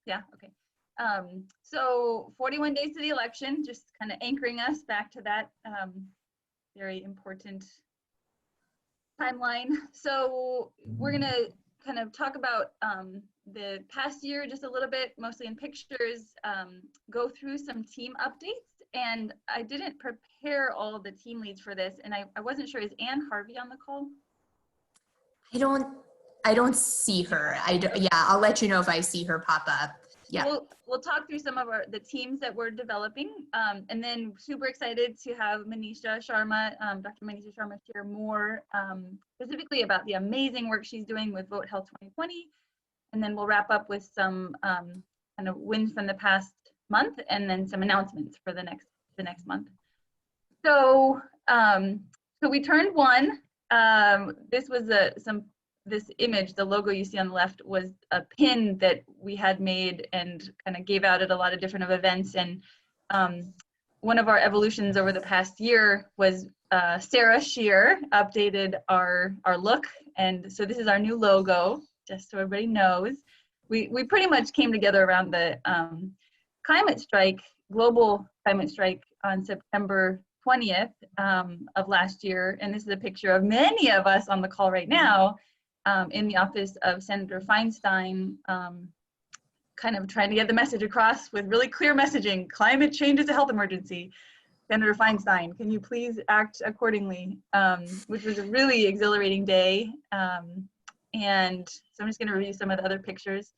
Yeah, okay. So 41 days to the election, just kind of anchoring us back to that very important timeline. So we're gonna kind of talk about the past year just a little bit, mostly in pictures, go through some team updates. And I didn't prepare all of the team leads for this, and I wasn't sure, is Ann Harvey on the call? I don't see her. Yeah, I'll let you know if I see her pop up. Yeah. We'll talk through some of the teams that we're developing, and then super excited to have Manisha Sharma, Dr. Manisha Sharma, share more specifically about the amazing work she's doing with Vote Health 2020, and then we'll wrap up with some kind of wins from the past month, and then some announcements for the next month. So so we turned one. This was this image, the logo you see on the left, was a pin that we had made and kind of gave out at a lot of different events. And one of our evolutions over the past year was Sarah Shear updated our look. And so this is our new logo, just so everybody knows. We pretty much came together around the climate strike, global climate strike on September 20th of last year. And this is a picture of many of us on the call right now in the office of Senator Feinstein, kind of trying to get the message across with really clear messaging. Climate change is a health emergency. Senator Feinstein, can you please act accordingly? Which was a really exhilarating day. And so I'm just gonna review some of the other pictures.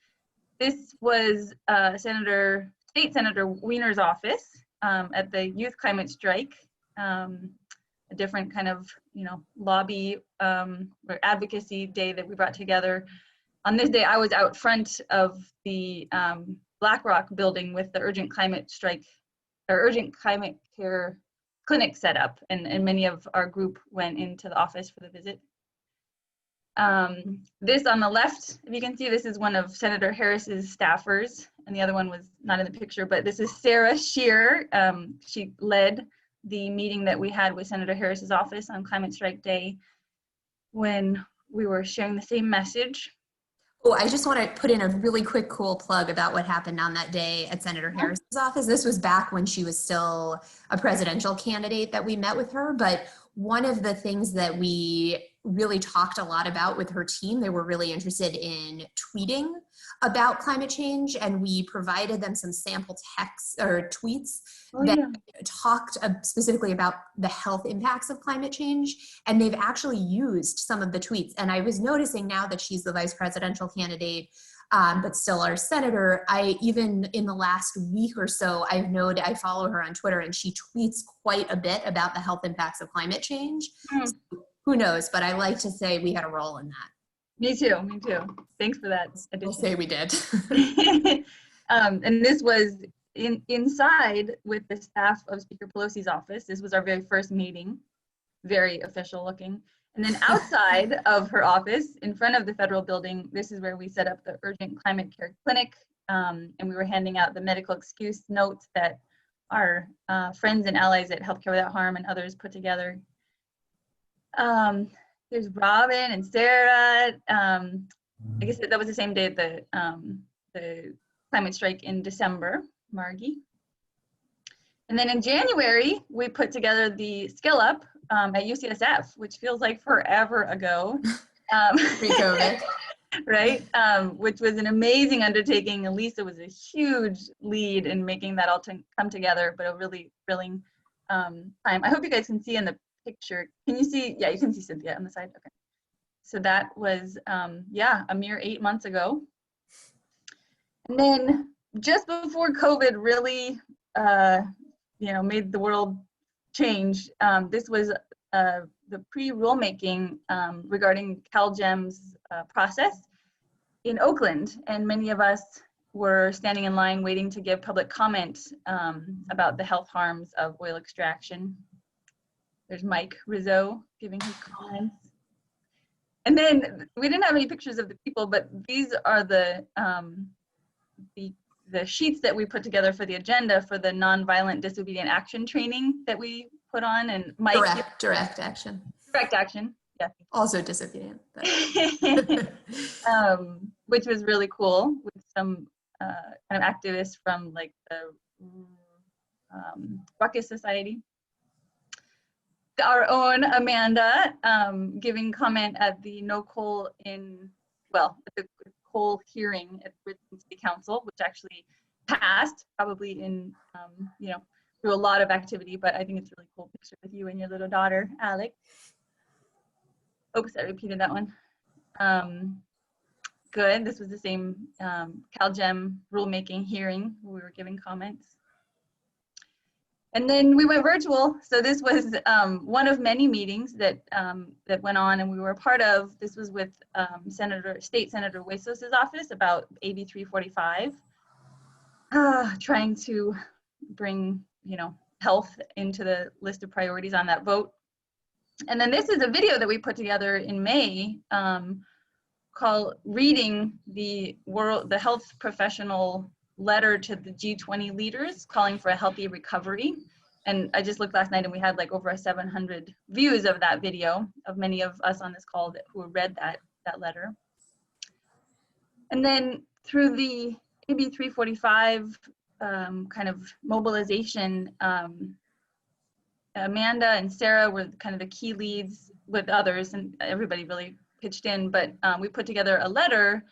This was State Senator Wiener's office at the Youth Climate Strike. A different kind of, lobby or advocacy day that we brought together. On this day, I was out front of the BlackRock building with the urgent climate care clinic set up, and many of our group went into the office for the visit. This on the left, if you can see, this is one of Senator Harris's staffers, and the other one was not in the picture, but this is Sarah Shear. She led the meeting that we had with Senator Harris's office on Climate Strike Day when we were sharing the same message. Oh, I just want to put in a really quick cool plug about what happened on that day at Senator Harris's office. This was back when she was still a presidential candidate that we met with her, but one of the things that we really talked a lot about with her team, they were really interested in tweeting about climate change, and we provided them some sample texts or tweets that talked specifically about the health impacts of climate change, and they've actually used some of the tweets. And I was noticing now that she's the vice presidential candidate, but still our senator, even in the last week or so, I follow her on Twitter, and she tweets quite a bit about the health impacts of climate change. So who knows, but I like to say we had a role in that. Me too. Thanks for that addition. We'll say we did. And this was inside with the staff of Speaker Pelosi's office. This was our very first meeting, very official looking. And then outside of her office, in front of the federal building, this is where we set up the urgent climate care clinic. And we were handing out the medical excuse notes that our friends and allies at Healthcare Without Harm and others put together. There's Robin and Sarah. I guess that was the same day at the climate strike in December, Margie. And then in January, we put together the Skill Up at UCSF, which feels like forever ago. Pre-COVID. Right, which was an amazing undertaking. Elisa was a huge lead in making that all come together, but a really thrilling time. I hope you guys can see in the picture. Can you see? Yeah, you can see Cynthia on the side. Okay. So that was, a mere 8 months ago. And then just before COVID really, made the world change, this was the pre-rulemaking regarding CalGEM's process in Oakland. And many of us were standing in line waiting to give public comment about the health harms of oil extraction. There's Mike Rizzo giving his comments. And then we didn't have any pictures of the people, but these are the sheets that we put together for the agenda for the nonviolent disobedient action training that we put on. And Mike, direct action. Direct action, yeah. Also disobedient. Which was really cool, with some kind of activists from like the Ruckus Society. Our own Amanda giving comment at the no coal at the coal hearing at Richmond City Council, which actually passed, probably in, through a lot of activity, but I think it's a really cool picture with you and your little daughter, Alex. Oops, I repeated that one. Good, this was the same CalGEM rulemaking hearing where we were giving comments. And then we went virtual. So this was one of many meetings that that went on and we were a part of. This was with State Senator Huesos's office about AB 345, trying to bring, health into the list of priorities on that vote. And then this is a video that we put together in May called Reading the Health Professional Letter to the G20 leaders calling for a healthy recovery. And I just looked last night and we had like over 700 views of that video of many of us on this call who read that letter. And then through the AB 345 kind of mobilization, Amanda and Sarah were kind of the key leads with others, and everybody really pitched in, but we put together a letter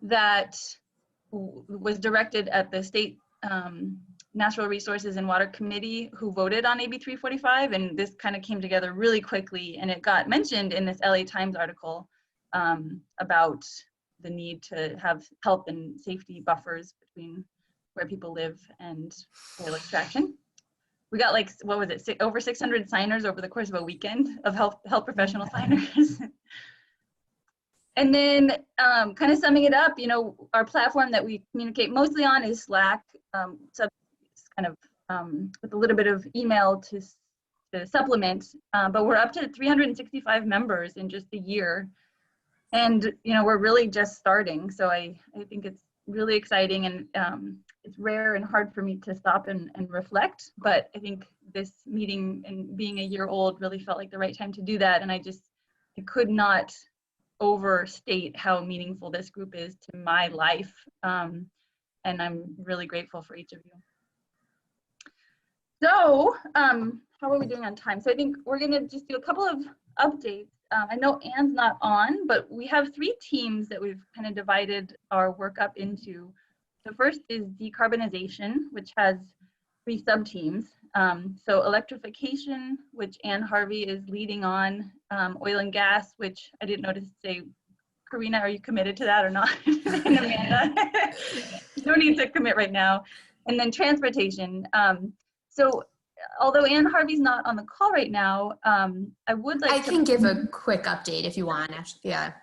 that was directed at the state Natural Resources and Water Committee who voted on AB 345, and this kind of came together really quickly, and it got mentioned in this LA Times article about the need to have health and safety buffers between where people live and oil extraction. We got like, what was it, over 600 signers over the course of a weekend of health professional signers. And then kind of summing it up, our platform that we communicate mostly on is Slack, kind of with a little bit of email to supplement, but we're up to 365 members in just a year. And, we're really just starting. So I think it's really exciting, and it's rare and hard for me to stop and reflect, but I think this meeting and being a year old really felt like the right time to do that. And I could not overstate how meaningful this group is to my life. And I'm really grateful for each of you. So how are we doing on time? So I think we're gonna just do a couple of updates. I know Anne's not on, but we have 3 teams that we've kind of divided our work up into. The first is decarbonization, which has 3 sub-teams. So electrification, which Anne Harvey is leading on, oil and gas, which I didn't notice to say, Karina, are you committed to that or not? And Amanda, no need to commit right now. And then transportation. So although Anne Harvey's not on the call right now, I would like I can give a quick update if you want, Ashley. Yeah.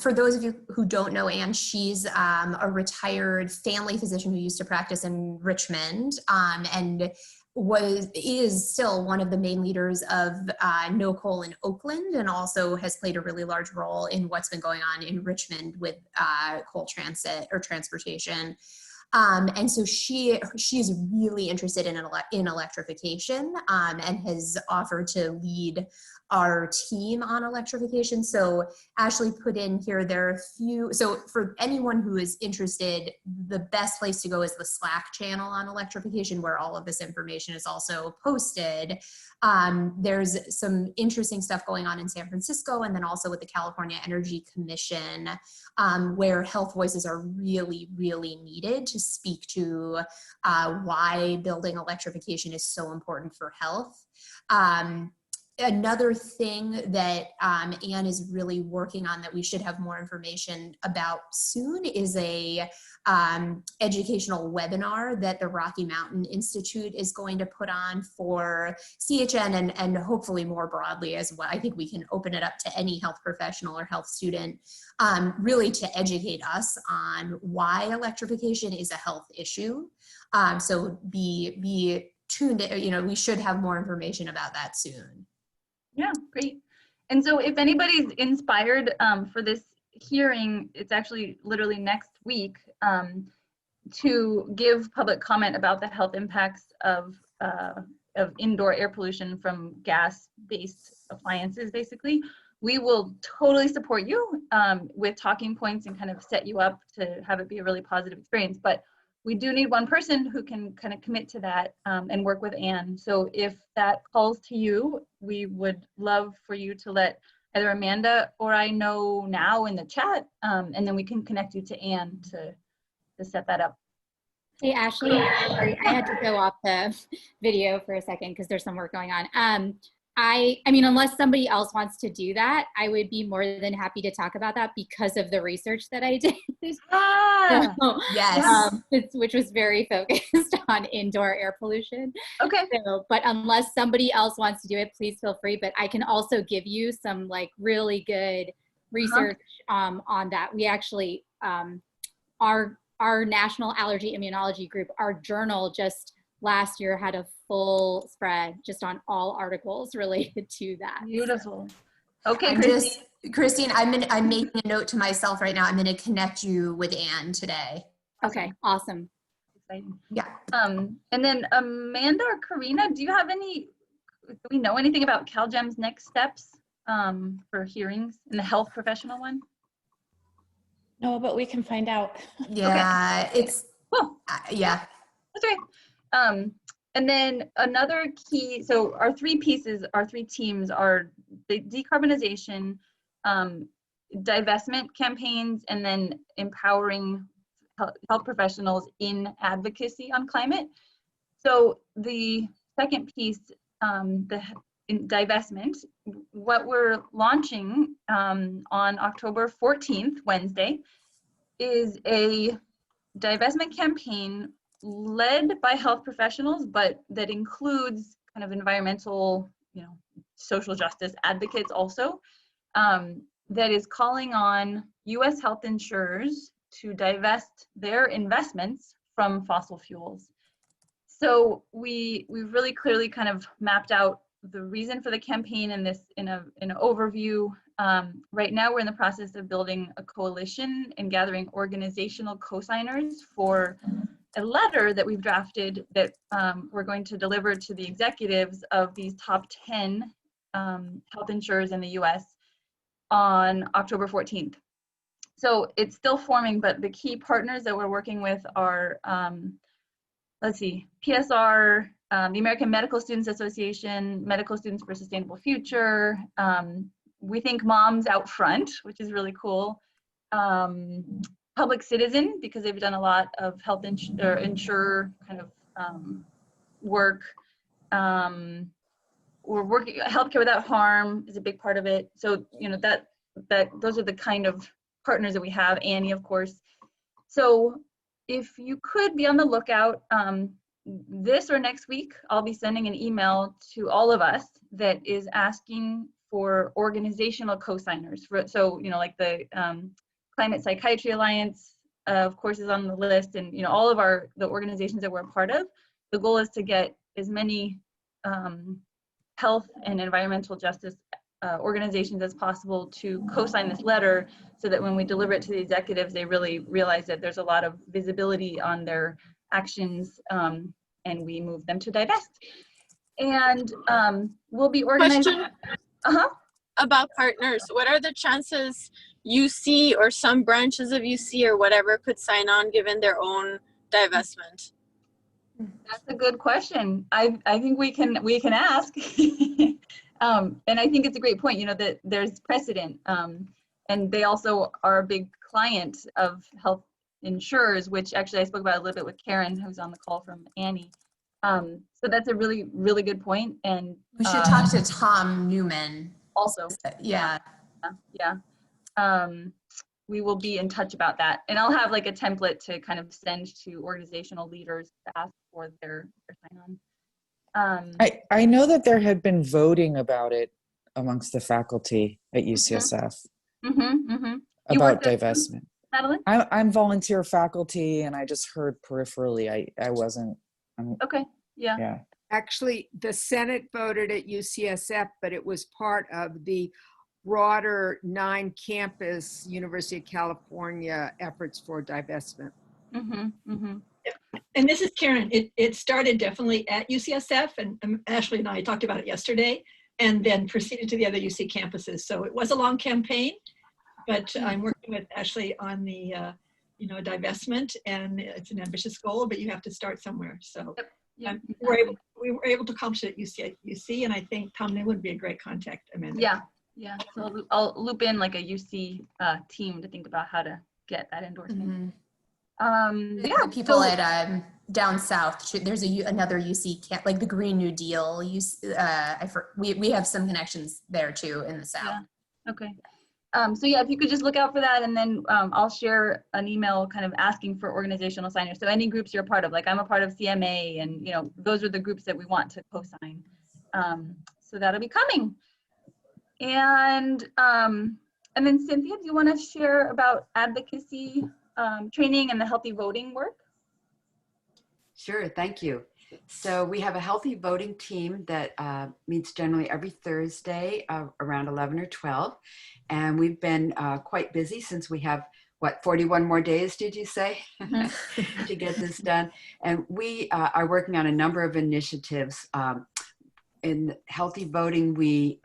For those of you who don't know Anne, she's a retired family physician who used to practice in Richmond, and is still one of the main leaders of No Coal in Oakland, and also has played a really large role in what's been going on in Richmond with coal transit or transportation. And so she's really interested in electrification, and has offered to lead our team on electrification. So Ashley put in here, there are a few, so for anyone who is interested, the best place to go is the Slack channel on electrification, where all of this information is also posted. There's some interesting stuff going on in San Francisco, and then also with the California Energy Commission, where health voices are really, really needed to speak to why building electrification is so important for health. Another thing that Anne is really working on that we should have more information about soon is a educational webinar that the Rocky Mountain Institute is going to put on for CHN and hopefully more broadly as well. I think we can open it up to any health professional or health student, really to educate us on why electrification is a health issue. So be tuned, we should have more information about that soon. Yeah, great. And so if anybody's inspired for this hearing, it's actually literally next week, to give public comment about the health impacts of indoor air pollution from gas-based appliances, basically. we will totally support you with talking points and kind of set you up to have it be a really positive experience. But we do need one person who can kind of commit to that and work with Anne. So if that calls to you, we would love for you to let either Amanda or I know now in the chat, and then we can connect you to Anne to set that up. Hey, Ashley, sorry, I had to go off the video for a second because there's some work going on. I mean, unless somebody else wants to do that, I would be more than happy to talk about that because of the research that I did. So, Yes. which was very focused on indoor air pollution. Okay. So, but unless somebody else wants to do it, please feel free. But I can also give you some like really good research on that. We actually, our National Allergy Immunology Group, our journal just last year had a full spread just on all articles related to that. Beautiful. Okay, Christine, I'm making a note to myself right now. I'm going to connect you with Anne today. Okay, awesome. Exciting. Yeah. And then Amanda or Karina, do we know anything about CalGEM's next steps for hearings in the health professional one? No, but we can find out. Yeah, okay. it's, cool. Yeah. That's okay. And then another key, so our three teams are the decarbonization, divestment campaigns, and then empowering health professionals in advocacy on climate. So the second piece, in divestment, what we're launching on October 14th, Wednesday, is a divestment campaign led by health professionals, but that includes kind of environmental, social justice advocates also, that is calling on US health insurers to divest their investments from fossil fuels. So we've really clearly kind of mapped out the reason for the campaign in an overview. Right now we're in the process of building a coalition and gathering organizational co-signers for a letter that we've drafted that we're going to deliver to the executives of these top 10 health insurers in the US on October 14th. So it's still forming, but the key partners that we're working with are, let's see, PSR, the American Medical Students Association, Medical Students for a Sustainable Future. We think Moms Out Front, which is really cool. Public Citizen, because they've done a lot of health insurer kind of work. We're working, Healthcare Without Harm is a big part of it. So, those are the kind of partners that we have. Annie, of course. So if you could be on the lookout, this or next week, I'll be sending an email to all of us that is asking for organizational co-signers. So, like the Climate Psychiatry Alliance, of course, is on the list, and all of the organizations that we're a part of. The goal is to get as many health and environmental justice organizations as possible to co-sign this letter, so that when we deliver it to the executives, they really realize that there's a lot of visibility on their actions, and we move them to divest. And we'll be organizing. Question about partners. What are the chances UC or some branches of UC or whatever could sign on given their own divestment? That's a good question. I think we can ask. And I think it's a great point, that there's precedent. And they also are a big client of health insurers, which actually I spoke about a little bit with Karen, who's on the call from Annie. So that's a really, really good point. And we should talk to Tom Newman. Also. Yeah. We will be in touch about that. And I'll have like a template to kind of send to organizational leaders to ask for their sign-on. I know that there had been voting about it amongst the faculty at UCSF about divestment. Madeline? I'm volunteer faculty, and I just heard peripherally. I wasn't. Okay. Yeah. Actually, the Senate voted at UCSF, but it was part of the broader 9-campus University of California efforts for divestment. And this is Karen. It started definitely at UCSF, and Ashley and I talked about it yesterday. and then proceeded to the other UC campuses. So it was a long campaign, but I'm working with Ashley on the divestment, and it's an ambitious goal, but you have to start somewhere. So we were able to accomplish it at UC, and I think Tom New would be a great contact, Amanda. Yeah. So I'll loop in like a UC team to think about how to get that endorsement. The people at down south, there's another UC camp, like the Green New Deal. We have some connections there too in the south. Yeah. Okay. So yeah, if you could just look out for that, and then I'll share an email kind of asking for organizational signers. So any groups you're a part of, like I'm a part of CMA, and those are the groups that we want to co-sign. So that'll be coming. And then Cynthia, do you want to share about advocacy training and the healthy voting work? Sure, thank you. So we have a healthy voting team that meets generally every Thursday around 11 or 12. And we've been quite busy since we have, 41 more days, did you say, to get this done? And we are working on a number of initiatives. In healthy voting, we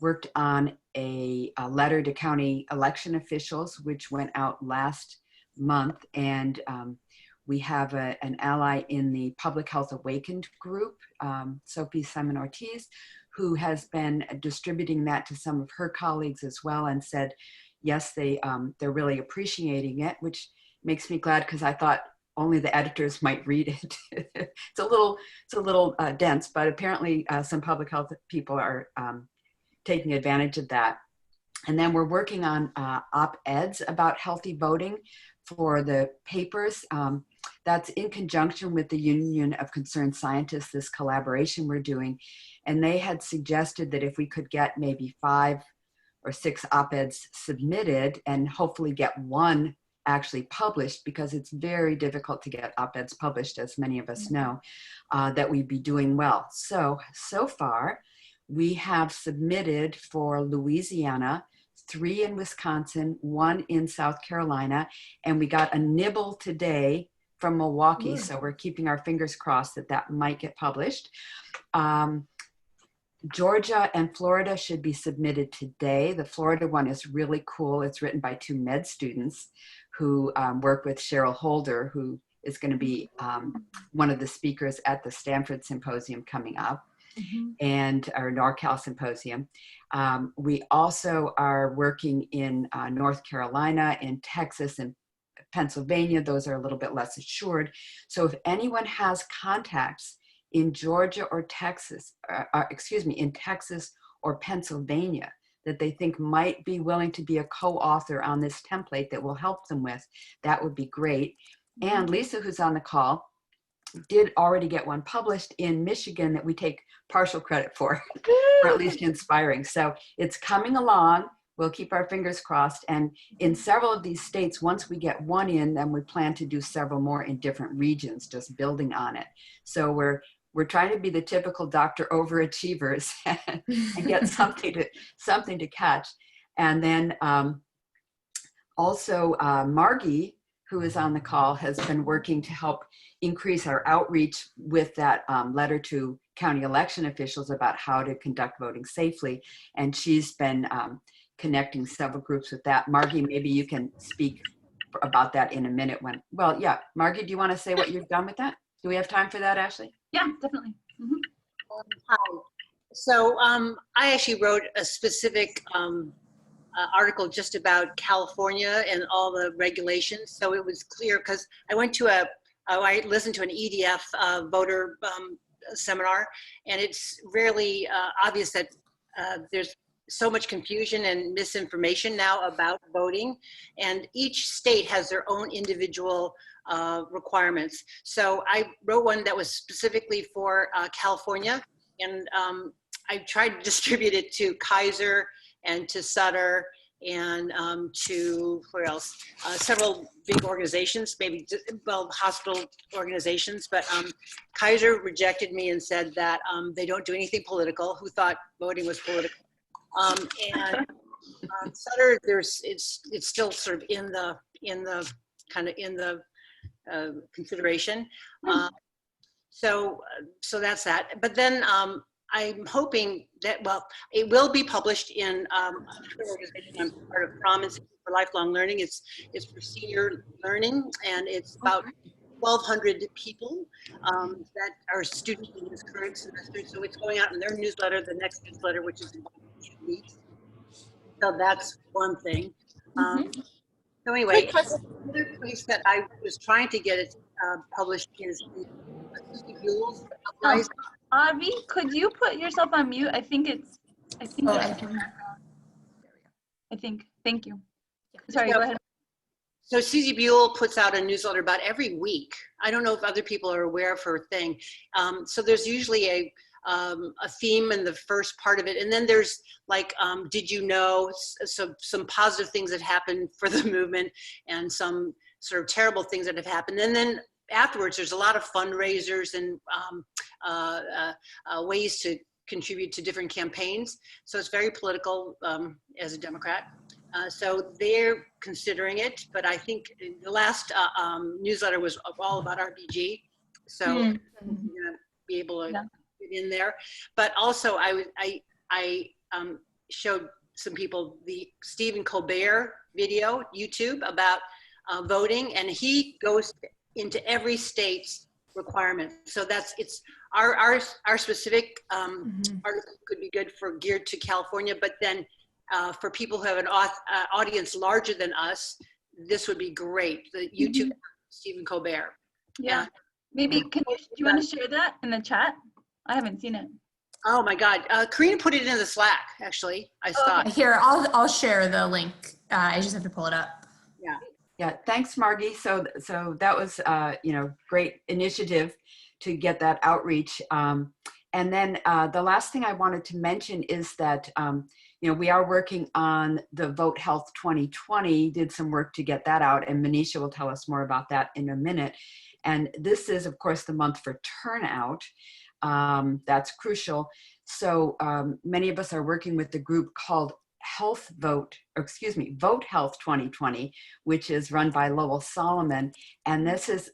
worked on a letter to county election officials, which went out last month. And we have an ally in the Public Health Awakened group, Sophie Simon Ortiz, who has been distributing that to some of her colleagues as well, and said, yes, they're really appreciating it, which makes me glad, because I thought only the editors might read it. It's a little dense, but apparently some public health people are taking advantage of that. And then we're working on op-eds about healthy voting for the papers. That's in conjunction with the Union of Concerned Scientists, this collaboration we're doing. And they had suggested that if we could get maybe 5 or 6 op-eds submitted and hopefully get one actually published, because it's very difficult to get op-eds published, as many of us know, that we'd be doing well. So far, we have submitted for Louisiana, 3 in Wisconsin, 1 in South Carolina, and we got a nibble today from Milwaukee. So we're keeping our fingers crossed that might get published. Georgia and Florida should be submitted today. The Florida one is really cool. It's written by 2 med students who work with Cheryl Holder, who is going to be one of the speakers at the Stanford Symposium coming up, and our NorCal Symposium. We also are working in North Carolina, in Texas, and Pennsylvania. Those are a little bit less assured. So if anyone has contacts in Georgia or Texas, in Texas or Pennsylvania, that they think might be willing to be a co-author on this template that will help them with, that would be great. And Lisa, who's on the call, did already get one published in Michigan that we take partial credit for, or at least inspiring. So it's coming along. We'll keep our fingers crossed. And in several of these states, once we get one in, then we plan to do several more in different regions, just building on it. So we're trying to be the typical doctor overachievers and get something to catch. And then also Margie, who is on the call, has been working to help increase our outreach with that letter to county election officials about how to conduct voting safely. And she's been connecting several groups with that. Margie, maybe you can speak about that in a minute Margie, do you want to say what you've done with that? Do we have time for that, Ashley? Yeah, definitely. Hi. So I actually wrote a specific article just about California and all the regulations. So it was clear, because I went to I listened to an EDF voter seminar, and it's really obvious that there's so much confusion and misinformation now about voting, and each state has their own individual requirements. So I wrote one that was specifically for California, and I tried to distribute it to Kaiser and to Sutter and to, where else? Several big organizations, maybe, well, hospital organizations, but Kaiser rejected me and said that they don't do anything political, who thought voting was political. And Sutter, it's still sort of in the consideration. So that's that. But then I'm hoping that, well, it will be published in another organization I'm part of, Promise for Lifelong Learning. It's for senior learning, and it's about 1,200 people that are students in this current semester. So it's going out in their newsletter, the next newsletter, which is in 2 weeks. So that's one thing. So anyway, Quick question. another place that I was trying to get it published is the Susie Buell's uprising. Avi, could you put yourself on mute? I think it's, Oh, there's I can. I think, thank you. Sorry, So- go ahead. So Susie Buell puts out a newsletter about every week. I don't know if other people are aware of her thing. So there's usually a theme in the first part of it. And then there's like, did you know, so some positive things that happened for the movement and some sort of terrible things that have happened. And then afterwards, there's a lot of fundraisers and ways to contribute to different campaigns. So it's very political as a Democrat. So they're considering it, but I think the last newsletter was all about RBG. So I'm gonna be able to get in there. But also I showed some people the Stephen Colbert video, YouTube, about voting, and he goes into every state's requirement. So it's our specific article could be good for geared to California, but then for people who have an audience larger than us, this would be great. The YouTube Stephen Colbert. Yeah. Maybe do you want to share that in the chat? I haven't seen it. Oh my God, Karina put it in the Slack. Actually, I saw it. Here, I'll share the link. I just have to pull it up. Yeah. Yeah, thanks, Margie. So that was, great initiative to get that outreach. And then the last thing I wanted to mention is that, we are working on the Vote Health 2020, did some work to get that out, and Manisha will tell us more about that in a minute. And this is, of course, the month for turnout. That's crucial. So many of us are working with the group called Vote Health 2020, which is run by Lowell Solomon. And this is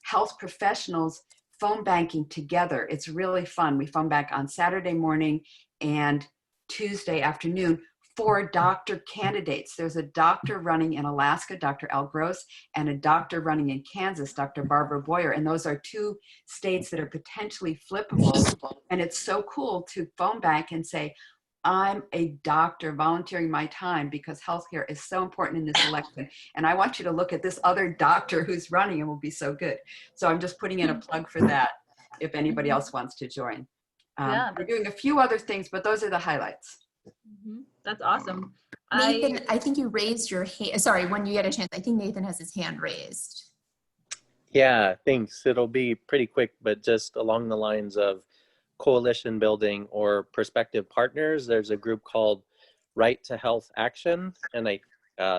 health professionals phone banking together. It's really fun. We phone bank on Saturday morning and Tuesday afternoon for doctor candidates. There's a doctor running in Alaska, Dr. Al Gross, and a doctor running in Kansas, Dr. Barbara Boyer. And those are 2 states that are potentially flippable. And it's so cool to phone bank and say, I'm a doctor volunteering my time because healthcare is so important in this election. And I want you to look at this other doctor who's running and will be so good. So I'm just putting in a plug for that if anybody else wants to join. We're doing a few other things, but those are the highlights. That's awesome. Nathan, I think you raised your hand. Sorry, when you get a chance, I think Nathan has his hand raised. Yeah, thanks. It'll be pretty quick, but just along the lines of coalition building or prospective partners, there's a group called Right to Health Action, and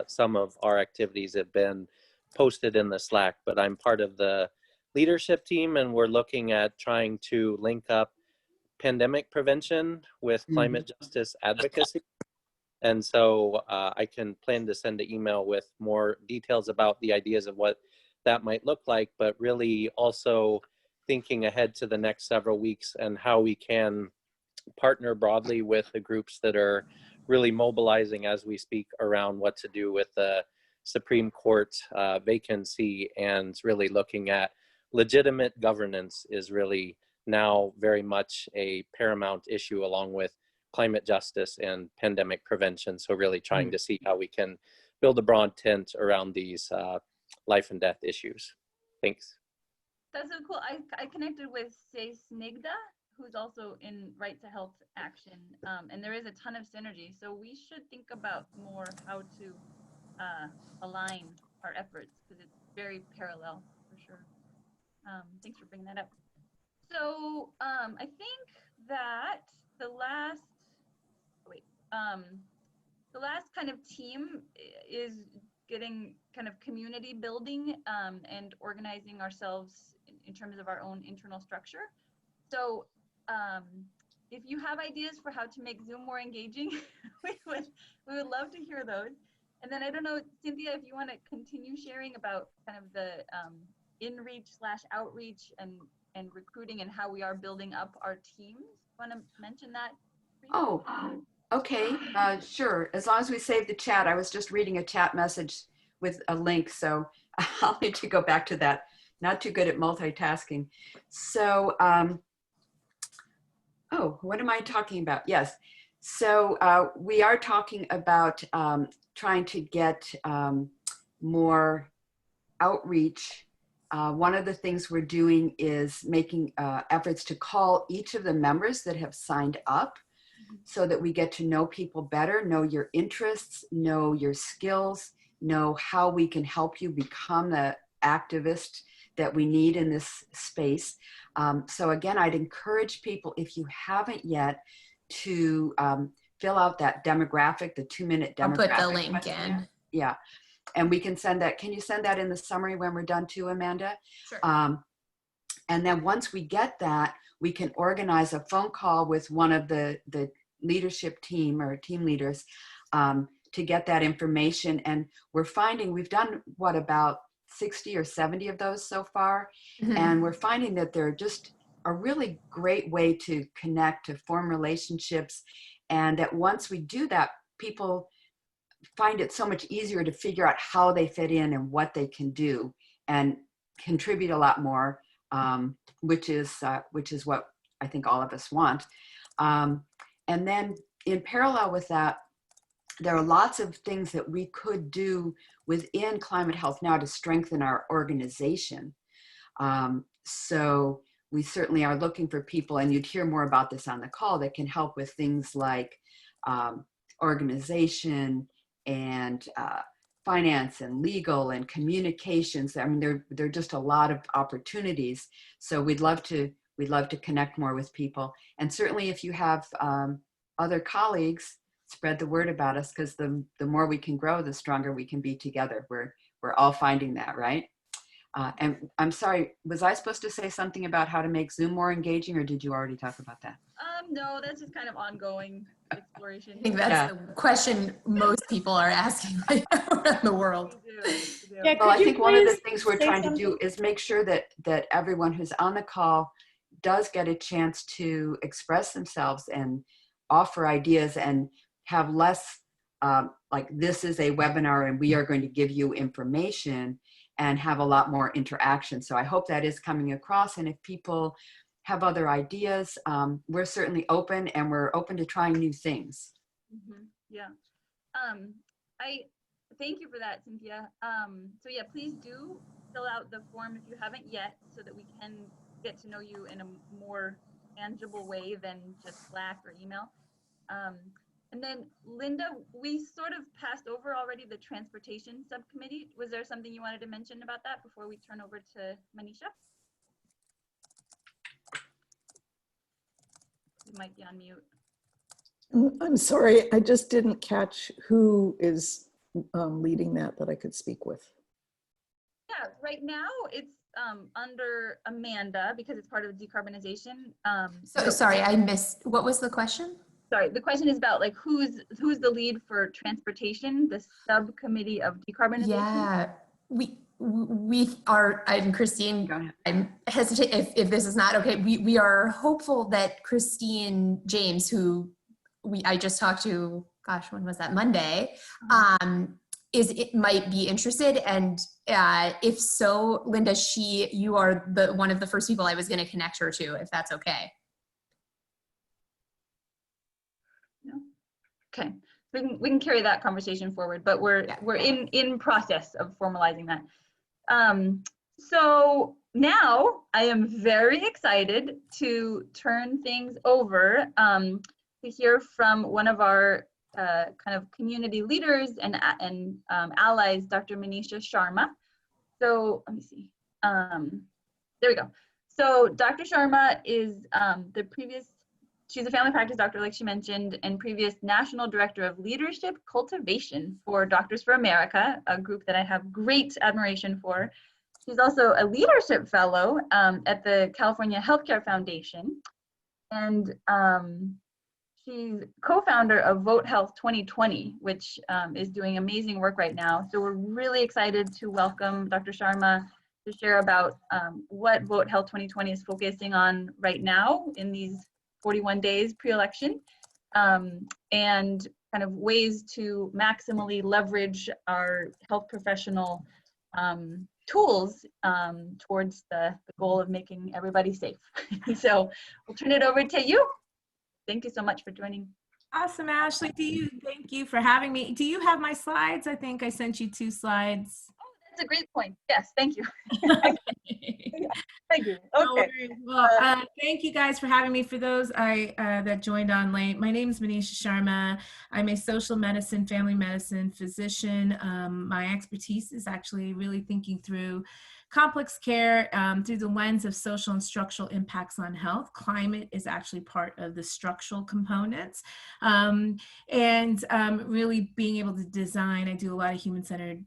some of our activities have been posted in the Slack, but I'm part of the leadership team, and we're looking at trying to link up pandemic prevention with climate justice advocacy. And so I can plan to send an email with more details about the ideas of what that might look like, but really also thinking ahead to the next several weeks and how we can partner broadly with the groups that are really mobilizing as we speak around what to do with the Supreme Court vacancy, and really looking at legitimate governance is really now very much a paramount issue along with climate justice and pandemic prevention. So really trying to see how we can build a broad tent around these life and death issues. Thanks. That's so cool. I connected with Say Snigda, who's also in Right to Health Action, and there is a ton of synergy. So we should think about more how to align our efforts, because it's very parallel for sure. Thanks for bringing that up. So I think that the last kind of team is getting kind of community building and organizing ourselves in terms of our own internal structure. So if you have ideas for how to make Zoom more engaging, we would love to hear those. And then I don't know, Cynthia, if you want to continue sharing about kind of the in-reach/outreach and recruiting and how we are building up our teams Want to mention that? Oh, okay, sure. As long as we save the chat. I was just reading a chat message with a link, so I'll need to go back to that. Not too good at multitasking. So, oh, what am I talking about? Yes. So we are talking about trying to get more outreach. One of the things we're doing is making efforts to call each of the members that have signed up so that we get to know people better, know your interests, know your skills, know how we can help you become the activist that we need in this space. So again, I'd encourage people, if you haven't yet, to fill out that demographic, the 2-minute demographic. I'll put the link in. Yeah. And we can send that. Can you send that in the summary when we're done too, Amanda? Sure. And then once we get that, we can organize a phone call with one of the leadership team or team leaders to get that information. And we're finding, we've done what, about 60 or 70 of those so far. Mm-hmm. And we're finding that they're just a really great way to connect, to form relationships. And that once we do that, people find it so much easier to figure out how they fit in and what they can do and contribute a lot more, which is what I think all of us want. And then in parallel with that, there are lots of things that we could do within Climate Health Now to strengthen our organization. So we certainly are looking for people, and you'd hear more about this on the call, that can help with things like organization and finance and legal and communications. I mean, there are just a lot of opportunities. So we'd love to connect more with people. And certainly if you have other colleagues, spread the word about us, because the more we can grow, the stronger we can be together. We're all finding that, right? And I'm sorry, was I supposed to say something about how to make Zoom more engaging, or did you already talk about that? No, that's just kind of ongoing exploration. I think that's the question most people are asking right now around the world. Yeah, well, I think one of the things we're trying something? to do is make sure that everyone who's on the call does get a chance to express themselves and offer ideas, and have less like, this is a webinar and we are going to give you information, and have a lot more interaction. So I hope that is coming across. And if people have other ideas, we're certainly open, and we're open to trying new things. Mm-hmm. Yeah. I thank you for that, Cynthia. So yeah, please do fill out the form if you haven't yet, so that we can get to know you in a more tangible way than just Slack or email. And then Linda, we sort of passed over already the transportation subcommittee. Was there something you wanted to mention about that before we turn over to Manisha? You might be on mute. I'm sorry, I just didn't catch who is leading that I could speak with. Yeah, right now it's under Amanda, because it's part of decarbonization. So sorry, I missed, what was the question? Sorry, the question is about, like, who's the lead for transportation, the subcommittee of decarbonization? Yeah, we are, and Christine, I'm hesitate if this is not okay. We are hopeful that Christine James, who I just talked to, gosh, when was that? Monday, might be interested. And if so, Linda, you are one of the first people I was going to connect her to, if that's okay. Okay, we can carry that conversation forward, but we're in process of formalizing that. So now I am very excited to turn things over to hear from one of our kind of community leaders and allies, Dr. Manisha Sharma. So let me see. There we go. So Dr. Sharma is she's a family practice doctor, like she mentioned, and previous National Director of Leadership Cultivation for Doctors for America, a group that I have great admiration for. She's also a leadership fellow at the California Healthcare Foundation. And she's co-founder of Vote Health 2020, which is doing amazing work right now. So we're really excited to welcome Dr. Sharma to share about what Vote Health 2020 is focusing on right now in these 41 days pre-election, and kind of ways to maximally leverage our health professional tools towards the goal of making everybody safe. So we'll turn it over to you. Thank you so much for joining. Awesome, Ashley. Thank you for having me. Do you have my slides? I think I sent you 2 slides. Oh, that's a great point. Yes, thank you. Thank you. No Okay. worries. Well, thank you guys for having me. For those that joined on late, my name is Manisha Sharma. I'm a social medicine, family medicine physician. My expertise is actually really thinking through complex care through the lens of social and structural impacts on health. Climate is actually part of the structural components. Really being able to design, I do a lot of human-centered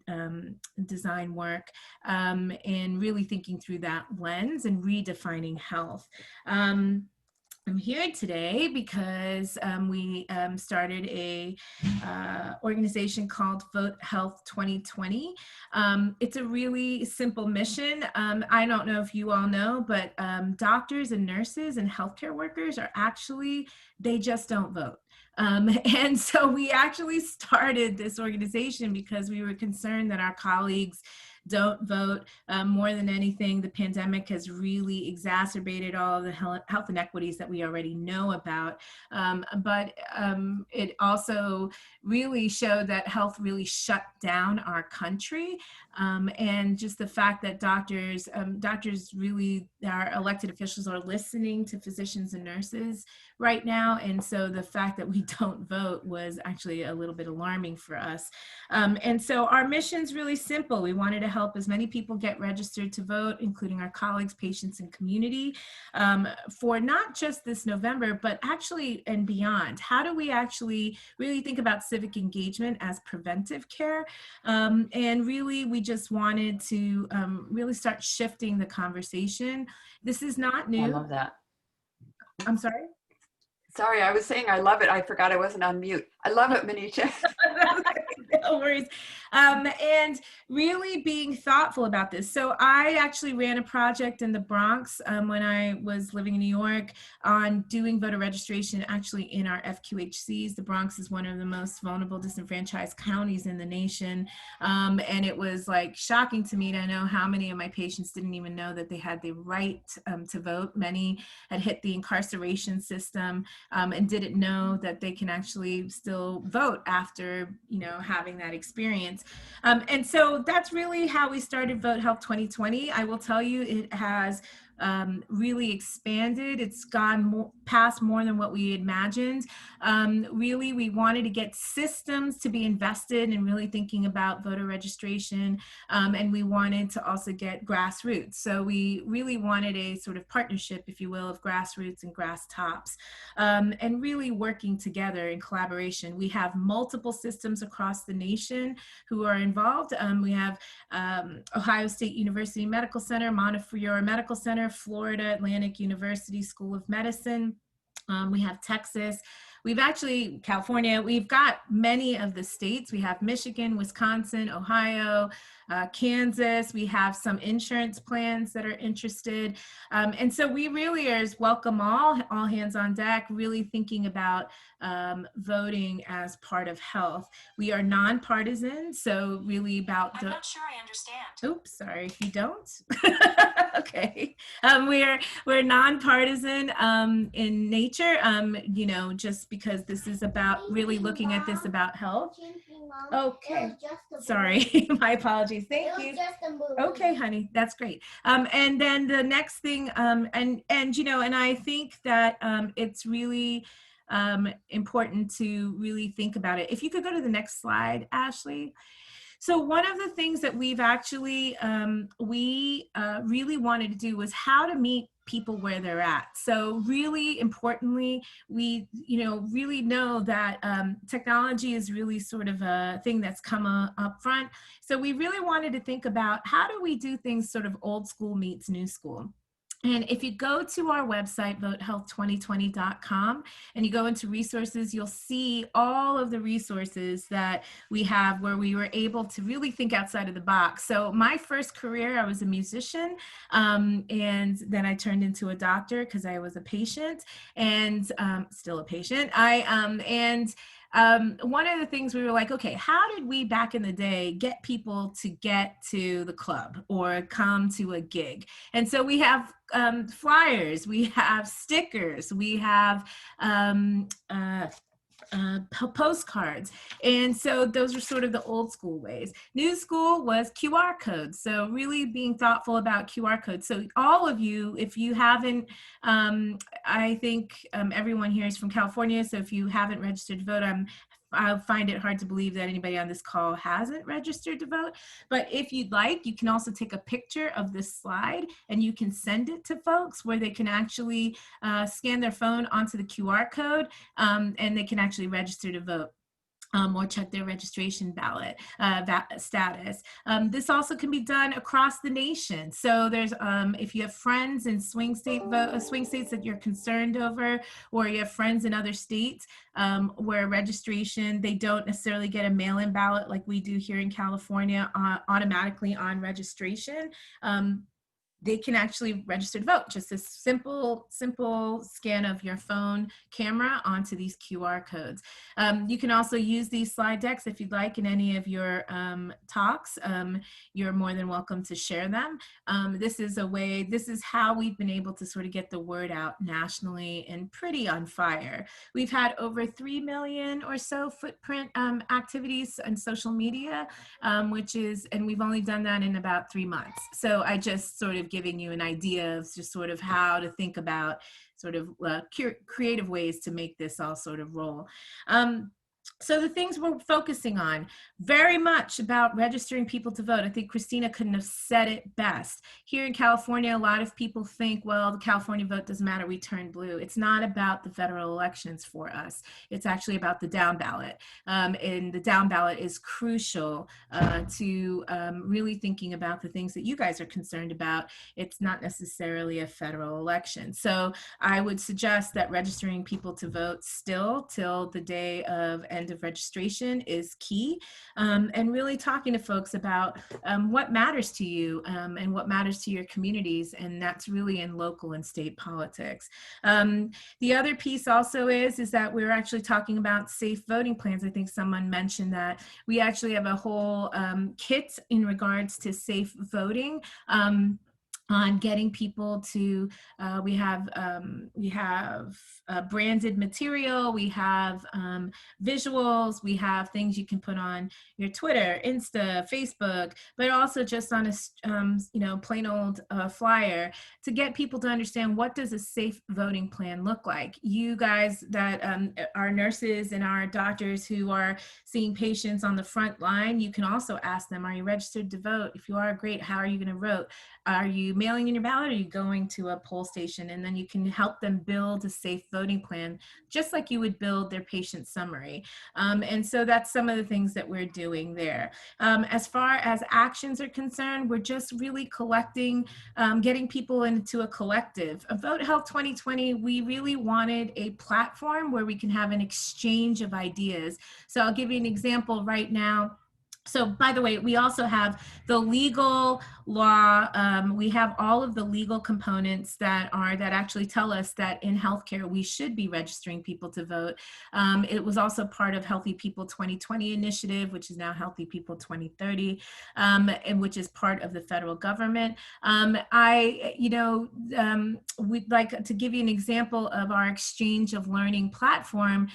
design work, and really thinking through that lens and redefining health. I'm here today because we started a organization called Vote Health 2020. It's a really simple mission. I don't know if you all know, but doctors and nurses and healthcare workers are actually, they just don't vote. And so we actually started this organization because we were concerned that our colleagues don't vote. More than anything, the pandemic has really exacerbated all the health inequities that we already know about. But it also really showed that health really shut down our country. And just the fact that doctors really, our elected officials are listening to physicians and nurses right now. And so the fact that we don't vote was actually a little bit alarming for us. And so our mission's really simple. We wanted to help as many people get registered to vote, including our colleagues, patients, and community, for not just this November, but actually and beyond. How do we actually really think about civic engagement as preventive care? And really, we just wanted to really start shifting the conversation. This is not new. I love that. I'm sorry? Sorry, I was saying I love it. I forgot I wasn't on mute. I love it, Manisha. No worries. And really being thoughtful about this. So I actually ran a project in the Bronx when I was living in New York on doing voter registration actually in our FQHCs. The Bronx is one of the most vulnerable, disenfranchised counties in the nation. And it was like shocking to me to know how many of my patients didn't even know that they had the right to vote. Many had hit the incarceration system and didn't know that they can actually still vote after, having that experience. And so that's really how we started Vote Health 2020. I will tell you, it has really expanded. It's gone past more than what we imagined. Really, we wanted to get systems to be invested in really thinking about voter registration, and we wanted to also get grassroots. So we really wanted a sort of partnership, if you will, of grassroots and grass tops, and really working together in collaboration. We have multiple systems across the nation who are involved. We have Ohio State University Medical Center, Montefiore Medical Center, Florida Atlantic University School of Medicine. We have Texas. We've actually, California, we've got many of the states. We have Michigan, Wisconsin, Ohio, Kansas. We have some insurance plans that are interested. And so we really are welcome all hands on deck, really thinking about voting as part of health. We are nonpartisan, so really about I'm not sure I understand. Oops, sorry if you don't. Okay. We're nonpartisan in nature, just because this is about really looking at this about health. Okay. Sorry, my apologies. Thank you. Okay, honey, that's great. And then the next thing, and I think that it's really important to really think about it. If you could go to the next slide, Ashley. So one of the things that we've actually, really wanted to do was how to meet people where they're at. So really importantly, we, really know that technology is really sort of a thing that's come up front. So we really wanted to think about how do we do things sort of old school meets new school. And if you go to our website, votehealth2020.com, and you go into resources, you'll see all of the resources that we have where we were able to really think outside of the box. So my first career, I was a musician, and then I turned into a doctor because I was a patient, and still a patient. One of the things we were like, okay, how did we back in the day get people to get to the club or come to a gig? And so we have flyers, we have stickers, we have postcards. And so those are sort of the old school ways. New school was QR codes. So really being thoughtful about QR codes. So all of you, if you haven't, I think everyone here is from California. So if you haven't registered to vote, I find it hard to believe that anybody on this call hasn't registered to vote. But if you'd like, you can also take a picture of this slide and you can send it to folks where they can actually scan their phone onto the QR code and they can actually register to vote. Or check their registration ballot status. This also can be done across the nation. So there's, if you have friends in swing states that you're concerned over, or you have friends in other states where registration, they don't necessarily get a mail-in ballot like we do here in California automatically on registration. They can actually register to vote. Just a simple scan of your phone camera onto these QR codes. You can also use these slide decks if you'd like in any of your talks. You're more than welcome to share them. This is how we've been able to sort of get the word out nationally and pretty on fire. We've had over 3 million or so footprint activities on social media, and we've only done that in about 3 months. So I just sort of giving you an idea of just sort of how to think about sort of creative ways to make this all sort of roll. So the things we're focusing on, very much about registering people to vote. I think Christina couldn't have said it best. Here in California, a lot of people think, well, the California vote doesn't matter, we turn blue. It's not about the federal elections for us. It's actually about the down ballot. And the down ballot is crucial to really thinking about the things that you guys are concerned about. It's not necessarily a federal election. So I would suggest that registering people to vote still till the day of end of registration is key, and really talking to folks about what matters to you and what matters to your communities, and that's really in local and state politics. The other piece also is that we're actually talking about safe voting plans. I think someone mentioned that we actually have a whole kit in regards to safe voting. On getting people to, we have branded material, we have visuals, we have things you can put on your Twitter, Insta, Facebook, but also just on a plain old flyer to get people to understand what does a safe voting plan look like. You guys that are nurses and our doctors who are seeing patients on the front line, you can also ask them, are you registered to vote? If you are, great, how are you going to vote? Are you mailing in your ballot, or are you going to a poll station? And then you can help them build a safe voting plan, just like you would build their patient summary. And so that's some of the things that we're doing there. As far as actions are concerned, we're just really collecting, getting people into a collective. Vote Health 2020, we really wanted a platform where we can have an exchange of ideas. So I'll give you an example right now. So by the way, we also have the legal law. We have all of the legal components that actually tell us that in healthcare, we should be registering people to vote. It was also part of Healthy People 2020 initiative, which is now Healthy People 2030, and which is part of the federal government. We'd like to give you an example of our exchange of learning platform.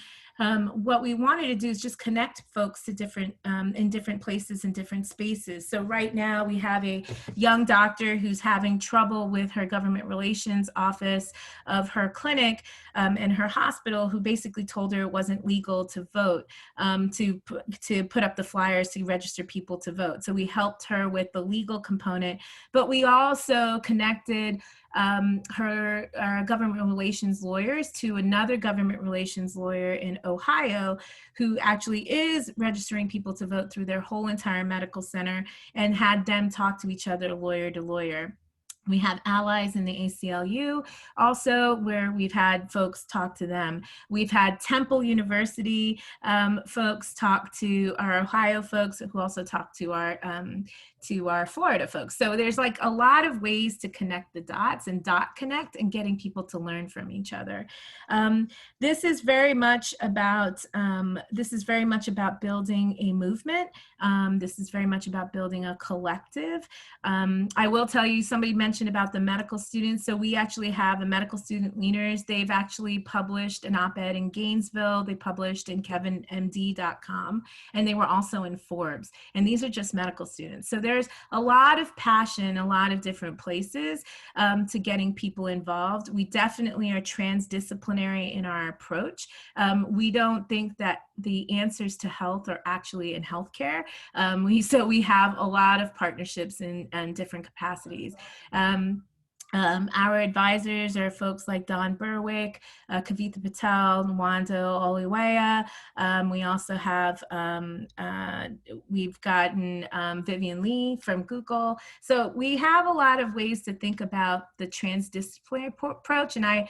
What we wanted to do is just connect folks to different, in different places and different spaces. So right now we have a young doctor who's having trouble with her government relations office of her clinic and her hospital, who basically told her it wasn't legal to vote, to put up the flyers to register people to vote. So we helped her with the legal component, but we also connected her government relations lawyers to another government relations lawyer in Ohio who actually is registering people to vote through their whole entire medical center, and had them talk to each other lawyer to lawyer. We have allies in the ACLU also, where we've had folks talk to them. We've had Temple University folks talk to our Ohio folks, who also talk to our Florida folks. So there's like a lot of ways to connect the dots and dot connect and getting people to learn from each other. This is very much about building a movement. This is very much about building a collective. I will tell you, somebody mentioned about the medical students. So we actually have a medical student leaders. They've actually published an op-ed in Gainesville. They published in kevinmd.com, and they were also in Forbes. And these are just medical students. So there's a lot of passion, a lot of different places to getting people involved. We definitely are transdisciplinary in our approach. We don't think that the answers to health are actually in healthcare. So we have a lot of partnerships in different capacities. Our advisors are folks like Don Berwick, Kavitha Patel, Nwando Oluweya. We also have, we've gotten Vivian Lee from Google. So we have a lot of ways to think about the transdisciplinary approach. And I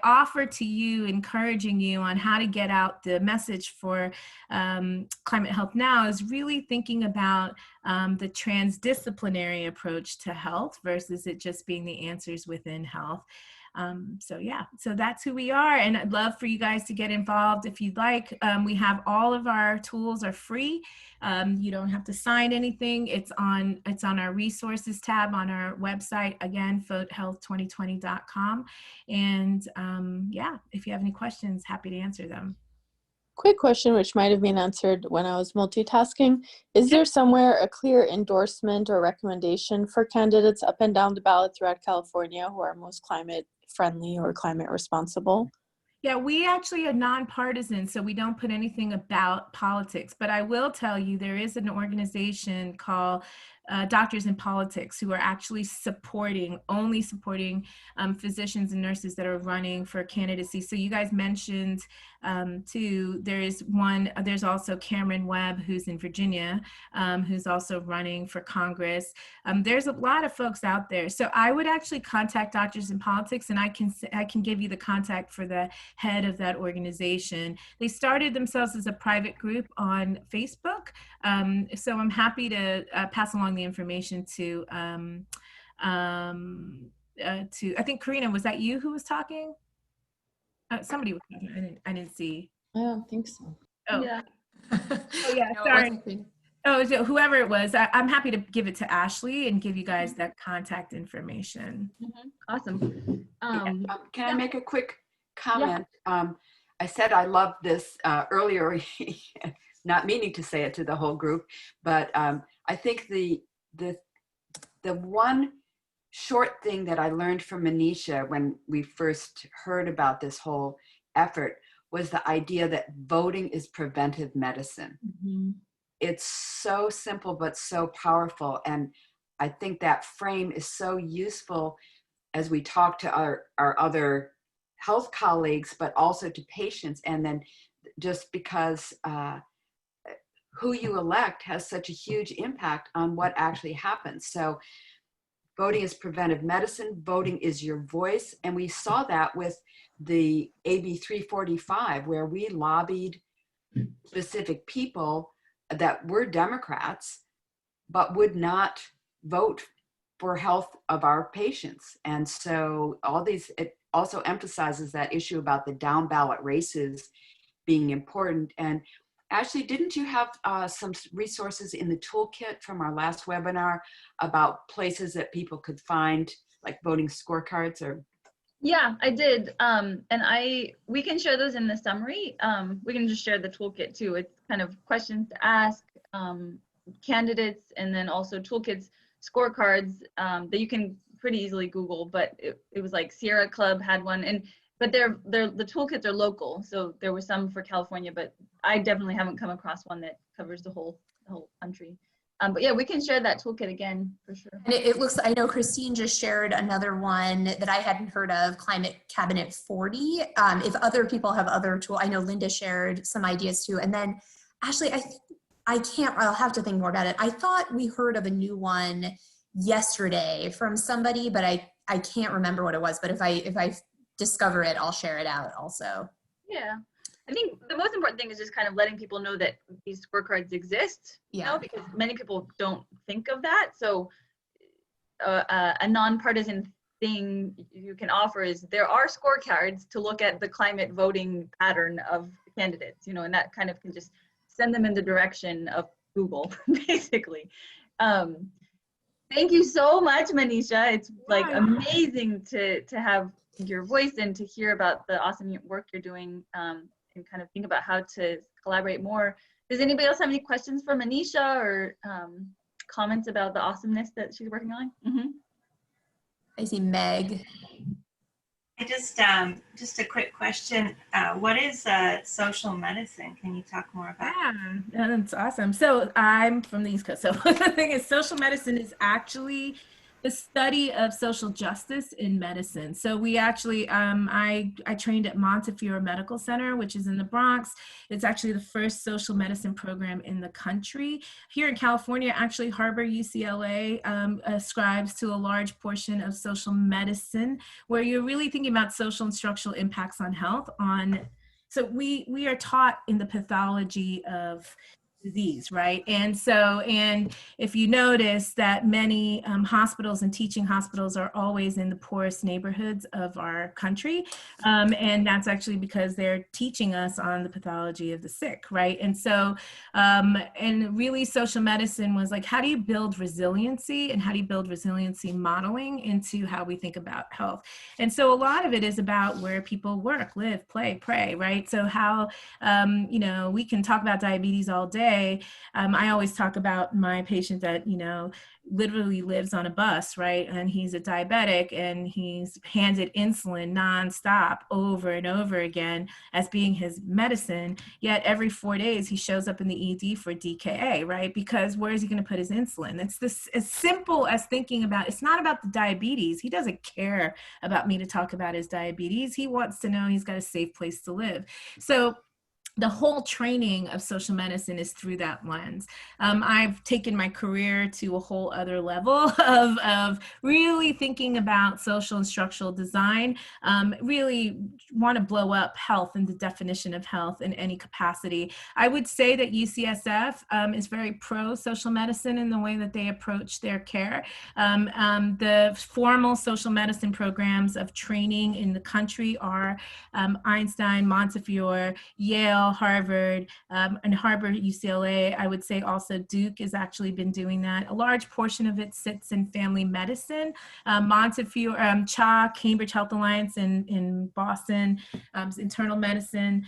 offer to you, encouraging you on how to get out the message for Climate Health Now is really thinking about the transdisciplinary approach to health versus it just being the answers within health. So yeah, so that's who we are, and I'd love for you guys to get involved if you'd like. We have all of our tools are free. You don't have to sign anything. It's on our resources tab on our website, again, votehealth2020.com. And yeah, if you have any questions, happy to answer them. Quick question, which might have been answered when I was multitasking. Is there somewhere a clear endorsement or recommendation for candidates up and down the ballot throughout California who are most climate friendly or climate responsible? Yeah, we actually are nonpartisan, so we don't put anything about politics. But I will tell you, there is an organization called Doctors in Politics who are actually only supporting physicians and nurses that are running for candidacy. So you guys mentioned too, there's also Cameron Webb, who's in Virginia, who's also running for Congress. There's a lot of folks out there. So I would actually contact Doctors in Politics, and I can give you the contact for the head of that organization. They started themselves as a private group on Facebook. So I'm happy to pass along the information to I think Karina, was that you who was talking? Somebody was talking. I didn't see. I don't think so. Oh Yeah. Oh yeah, No, sorry. Oh, so whoever it was, I'm happy to give it to Ashley and give you guys that contact information. Awesome. Can I make a quick comment? I said I love this earlier, not meaning to say it to the whole group, but I think the one short thing that I learned from Manisha when we first heard about this whole effort was the idea that voting is preventive medicine. It's so simple but so powerful, and I think that frame is so useful as we talk to our other health colleagues, but also to patients. And then just because who you elect has such a huge impact on what actually happens. So voting is preventive medicine, voting is your voice. And we saw that with the AB 345, where we lobbied specific people that were Democrats, but would not vote for health of our patients. And so all these, it also emphasizes that issue about the down ballot races being important. And Ashley, didn't you have some resources in the toolkit from our last webinar about places that people could find like voting scorecards? Or Yeah, I did. And we can share those in the summary. We can just share the toolkit too. It's kind of questions to ask candidates, and then also toolkits, scorecards that you can pretty easily Google, but it was like Sierra Club had one, but the toolkits are local. So there were some for California, but I definitely haven't come across one that covers the whole country. But yeah, we can share that toolkit again for sure. And it looks, I know Christine just shared another one that I hadn't heard of, Climate Cabinet 40. If other people have other tools, I know Linda shared some ideas too. And then Ashley, I'll have to think more about it. I thought we heard of a new one yesterday from somebody, but I can't remember what it was. But if I discover it, I'll share it out also. Yeah. I think the most important thing is just kind of letting people know that these scorecards exist, you know, because many people don't think of that. So a nonpartisan thing you can offer is there are scorecards to look at the climate voting pattern of candidates, you know, and that kind of can just send them in the direction of Google, basically. Thank you so much, Manisha. It's like amazing to have your voice and to hear about the awesome work you're doing, and kind of think about how to collaborate more. Does anybody else have any questions for Manisha or comments about the awesomeness that she's working on? I see Meg. I just a quick question. What is social medicine? Can you talk more about it? Yeah, that's awesome. So I'm from the East Coast. So the thing is, social medicine is actually the study of social justice in medicine. So we actually, I trained at Montefiore Medical Center, which is in the Bronx. It's actually the first social medicine program in the country. Here in California, actually Harbor UCLA ascribes to a large portion of social medicine, where you're really thinking about social and structural impacts on health. So we are taught in the pathology of disease, right? And if you notice that many hospitals and teaching hospitals are always in the poorest neighborhoods of our country, and that's actually because they're teaching us on the pathology of the sick, right? And so, and really social medicine was like, how do you build resiliency, and how do you build resiliency modeling into how we think about health? And so a lot of it is about where people work, live, play, pray, right? So how, you know, we can talk about diabetes all day. I always talk about my patient that, you know, literally lives on a bus, right? And he's a diabetic, and he's handed insulin nonstop over and over again as being his medicine. Yet every 4 days he shows up in the ED for DKA, right? Because where is he going to put his insulin? It's this as simple as thinking about, it's not about the diabetes. He doesn't care about me to talk about his diabetes. He wants to know he's got a safe place to live. So the whole training of social medicine is through that lens. I've taken my career to a whole other level of really thinking about social and structural design, really want to blow up health and the definition of health in any capacity. I would say that UCSF is very pro social medicine in the way that they approach their care. The formal social medicine programs of training in the country are Einstein, Montefiore, Yale, Harvard, and Harbor UCLA. I would say also Duke has actually been doing that. A large portion of it sits in family medicine. Montefiore, CHA, Cambridge Health Alliance in Boston, internal medicine.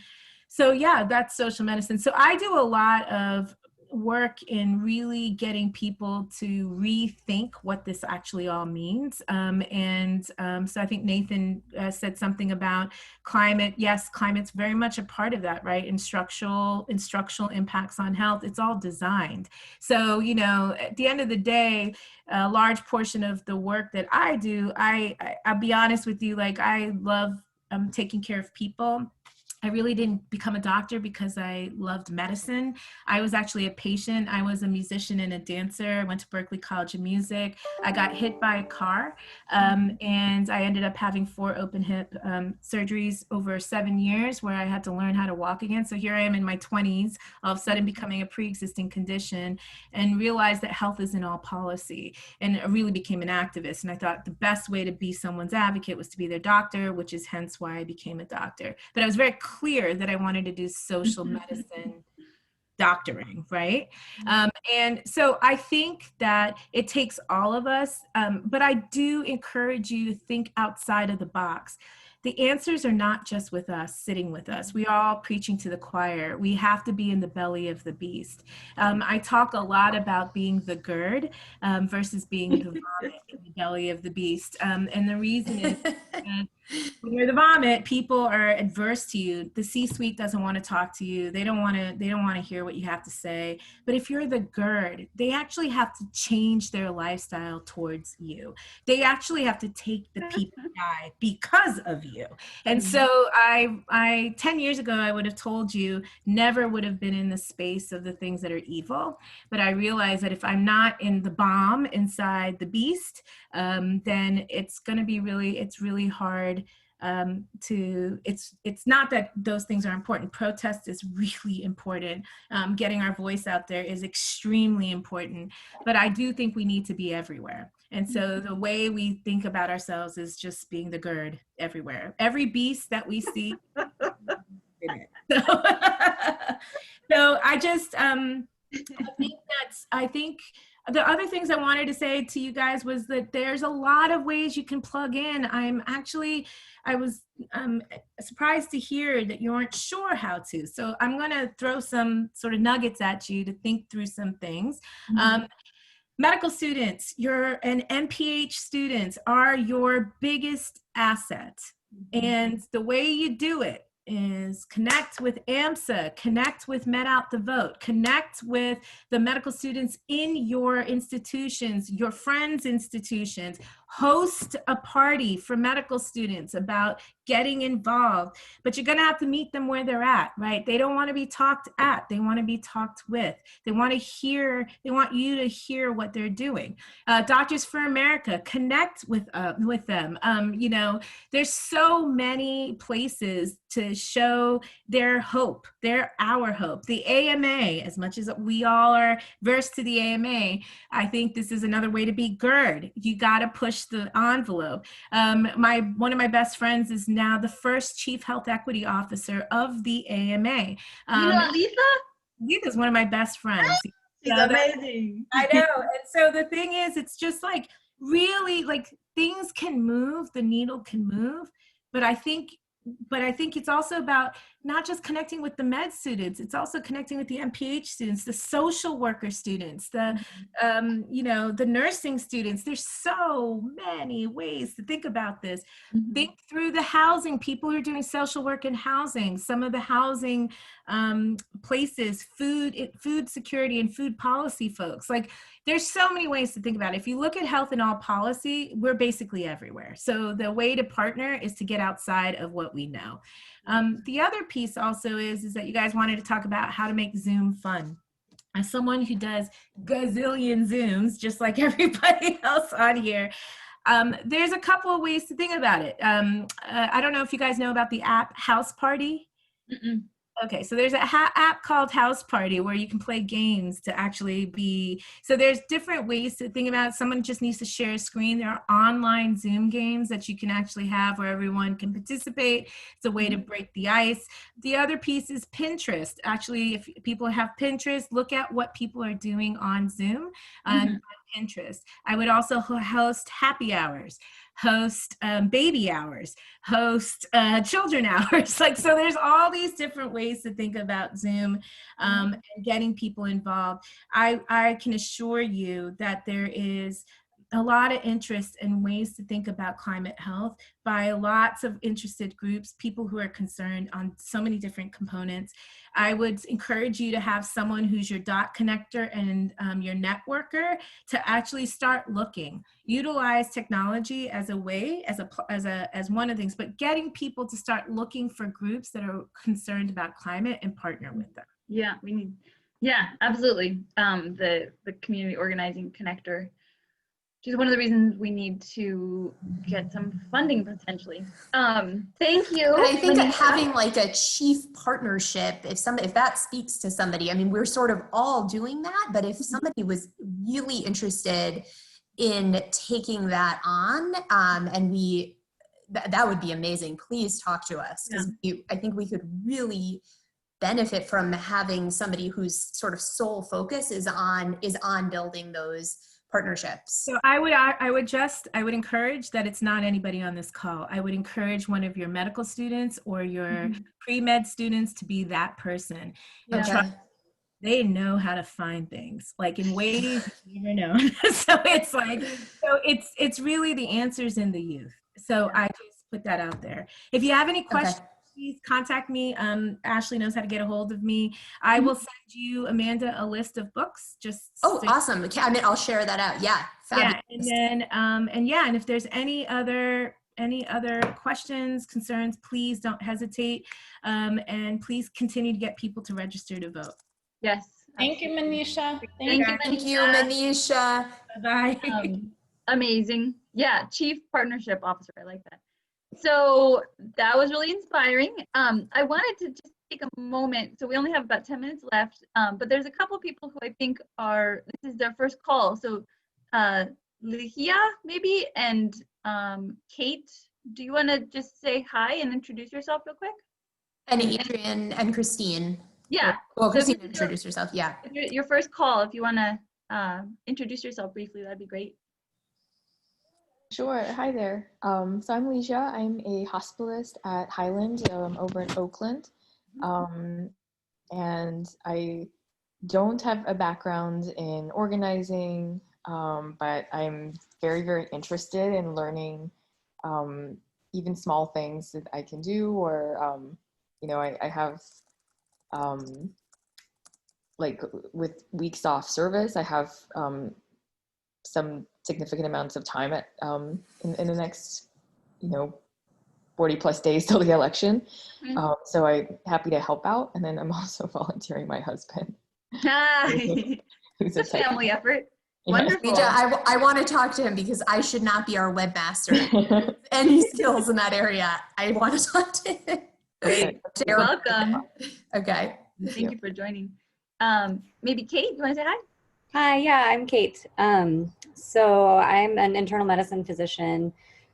So yeah, that's social medicine. So I do a lot of work in really getting people to rethink what this actually all means. So I think Nathan said something about climate. Yes, climate's very much a part of that, right? Instructional impacts on health. It's all designed. So, you know, at the end of the day, a large portion of the work that I do, I'll be honest with you, like I love taking care of people. I really didn't become a doctor because I loved medicine. I was actually a patient. I was a musician and a dancer. I went to Berklee College of Music. I got hit by a car, and I ended up having 4 open hip surgeries over 7 years where I had to learn how to walk again. So here I am in my 20s, all of a sudden becoming a pre-existing condition, and realized that health isn't all policy. And I really became an activist. And I thought the best way to be someone's advocate was to be their doctor, which is hence why I became a doctor. But I was very clear that I wanted to do social medicine doctoring, right? And so I think that it takes all of us, but I do encourage you to think outside of the box. The answers are not just with us, sitting with us. We are all preaching to the choir. We have to be in the belly of the beast. I talk a lot about being the GERD versus being the vomit in the belly of the beast. And the reason is When you're the vomit, people are adverse to you. The C-suite doesn't want to talk to you. They don't want to hear what you have to say. But if you're the GERD, they actually have to change their lifestyle towards you. They actually have to take the PPI because of you. And so I 10 years ago, I would have told you never would have been in the space of the things that are evil. But I realized that if I'm not in the bomb inside the beast, then it's going to be it's really hard it's not that those things are important. Protest is really important. Getting our voice out there is extremely important, but I do think we need to be everywhere. And so the way we think about ourselves is just being the GERD everywhere. Every beast that we see. So I think the other things I wanted to say to you guys was that there's a lot of ways you can plug in. I was surprised to hear that you aren't sure how to. So I'm going to throw some sort of nuggets at you to think through some things. Medical students, and MPH students are your biggest asset. And the way you do it is connect with AMSA, connect with Med Out the Vote, connect with the medical students in your institutions, your friends' institutions, host a party for medical students about getting involved, but you're going to have to meet them where they're at, right? They don't want to be talked at, they want to be talked with. They want you to hear what they're doing. Doctors for America, connect with them. There's so many places to show their hope. They're our hope. The AMA, as much as we all are versed to the AMA, I think this is another way to be GERD. You got to push the envelope. One of my best friends is now the first Chief Health Equity Officer of the AMA. Letha's one of my best friends. She's amazing. I know. And so the thing is, it's just like really like things can move, the needle can move, but I think it's also about not just connecting with the med students, it's also connecting with the MPH students, the social worker students, the nursing students. There's so many ways to think about this. Think through the housing, people who are doing social work in housing, some of the housing places, food security and food policy folks. Like there's so many ways to think about it. If you look at health and all policy, we're basically everywhere. So the way to partner is to get outside of what we know. The other piece also is that you guys wanted to talk about how to make Zoom fun. As someone who does gazillion Zooms, just like everybody else on here, there's a couple of ways to think about it. I don't know if you guys know about the app House Party. Okay, so there's an app called House Party where you can play games to actually so there's different ways to think about it. Someone just needs to share a screen. There are online Zoom games that you can actually have where everyone can participate. It's a way to break the ice. The other piece is Pinterest. Actually, if people have Pinterest, look at what people are doing on Zoom on Pinterest. I would also host happy hours, host baby hours, host children hours. So there's all these different ways to think about Zoom and getting people involved. I can assure you that there is a lot of interest in ways to think about climate health by lots of interested groups, people who are concerned on so many different components. I would encourage you to have someone who's your dot connector and your networker to actually start looking. Utilize technology as a way, as one of the things, but getting people to start looking for groups that are concerned about climate and partner with them. Yeah, absolutely. The community organizing connector. Which is one of the reasons we need to get some funding potentially. Thank you. But I think that having like a chief partnership, if that speaks to somebody, I mean, we're sort of all doing that, but if somebody was really interested in taking that on, that would be amazing. Please talk to us, because I think we could really benefit from having somebody whose sort of sole focus is on building those partnerships. So I would encourage that it's not anybody on this call. I would encourage one of your medical students or your pre-med students to be that person. They know how to find things like in ways you never know. So it's really the answers in the youth. So I just put that out there. If you have any questions, Okay. please contact me. Ashley knows how to get a hold of me. I will send you, Amanda, a list of books. Just Awesome. Okay, I mean, I'll share that out. Yeah, fabulous. Yeah, and if there's any other questions, concerns, please don't hesitate, and please continue to get people to register to vote. Yes. Thank you, Manisha. Thank you, Manisha. Bye. Amazing. Yeah, Chief Partnership Officer. I like that. So that was really inspiring. I wanted to just take a moment. So we only have about 10 minutes left, but there's a couple people who I think this is their first call. So Lihia maybe, and Kate, do you want to just say hi and introduce yourself real quick? And Adrian and Christine. Yeah. Well, So Christine, introduce herself. Yeah. Your first call, if you want to introduce yourself briefly, that'd be great. Sure. Hi there. So I'm Leisha. I'm a hospitalist at Highland over in Oakland. And I don't have a background in organizing, but I'm very, very interested in learning even small things that I can do, or, I have, like with weeks off service, I have some significant amounts of time at in the next 40 plus days till the election. So I'm happy to help out, and then I'm also volunteering my husband. Who's It's a family effort. Yeah. Wonderful. Lija, I want to talk to him because I should not be our webmaster. Any skills in that area, I want to talk to him. Great. You're welcome. Okay. Thank you for joining. Maybe Kate, you want to say hi? Hi, yeah, I'm Kate. So I'm an internal medicine physician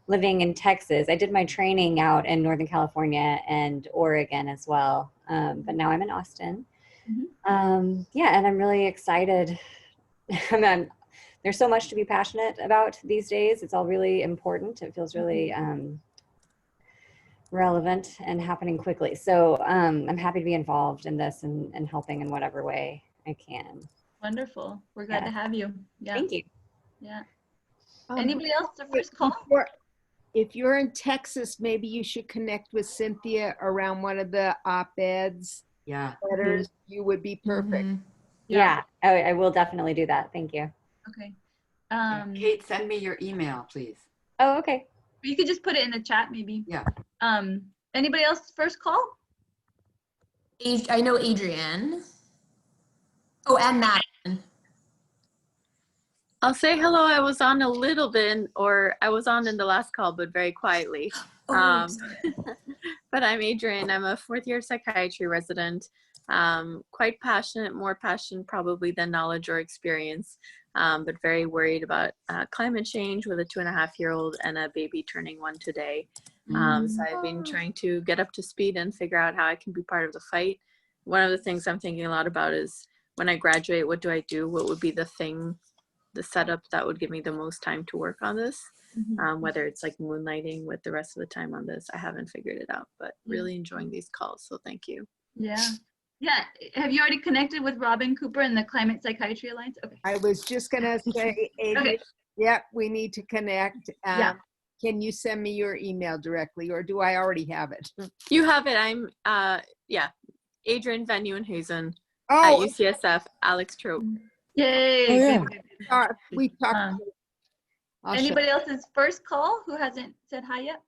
living in Texas. I did my training out in Northern California and Oregon as well, but now I'm in Austin. Yeah, and I'm really excited. There's so much to be passionate about these days. It's all really important. It feels really relevant and happening quickly. So I'm happy to be involved in this and helping in whatever way I can. Wonderful. We're glad to have you. Yeah. Thank you. Yeah. Anybody else? The first call? If you're in Texas, maybe you should connect with Cynthia around one of the op-eds. Yeah. Letters. You would be perfect. Yeah, I will definitely do that. Thank you. Okay. Kate, send me your email, please. Oh, okay. You could just put it in the chat, maybe. Yeah. Anybody else first call? I know Adrienne. Oh, and Madeline. I'll say hello. I was on a little bit, or I was on in the last call, but very quietly. But I'm Adrienne. I'm a fourth-year psychiatry resident. Quite passionate, more passion probably than knowledge or experience, but very worried about climate change with a 2.5-year-old and a baby turning 1 today. So I've been trying to get up to speed and figure out how I can be part of the fight. One of the things I'm thinking a lot about is when I graduate, what do I do? What would be the setup that would give me the most time to work on this? Whether it's like moonlighting with the rest of the time on this, I haven't figured it out, but really enjoying these calls. So thank you. Yeah. Yeah. Have you already connected with Robin Cooper and the Climate Psychiatry Alliance? Okay. I was just going to say, Adrian, yeah, we need to connect. Can you send me your email directly, or do I already have it? You have it. I'm, Adrienne Van Nieuwenhuizen at UCSF, Alex Trope. Yay. Oh, yeah. We talked. Anybody else's first call who hasn't said hi yet?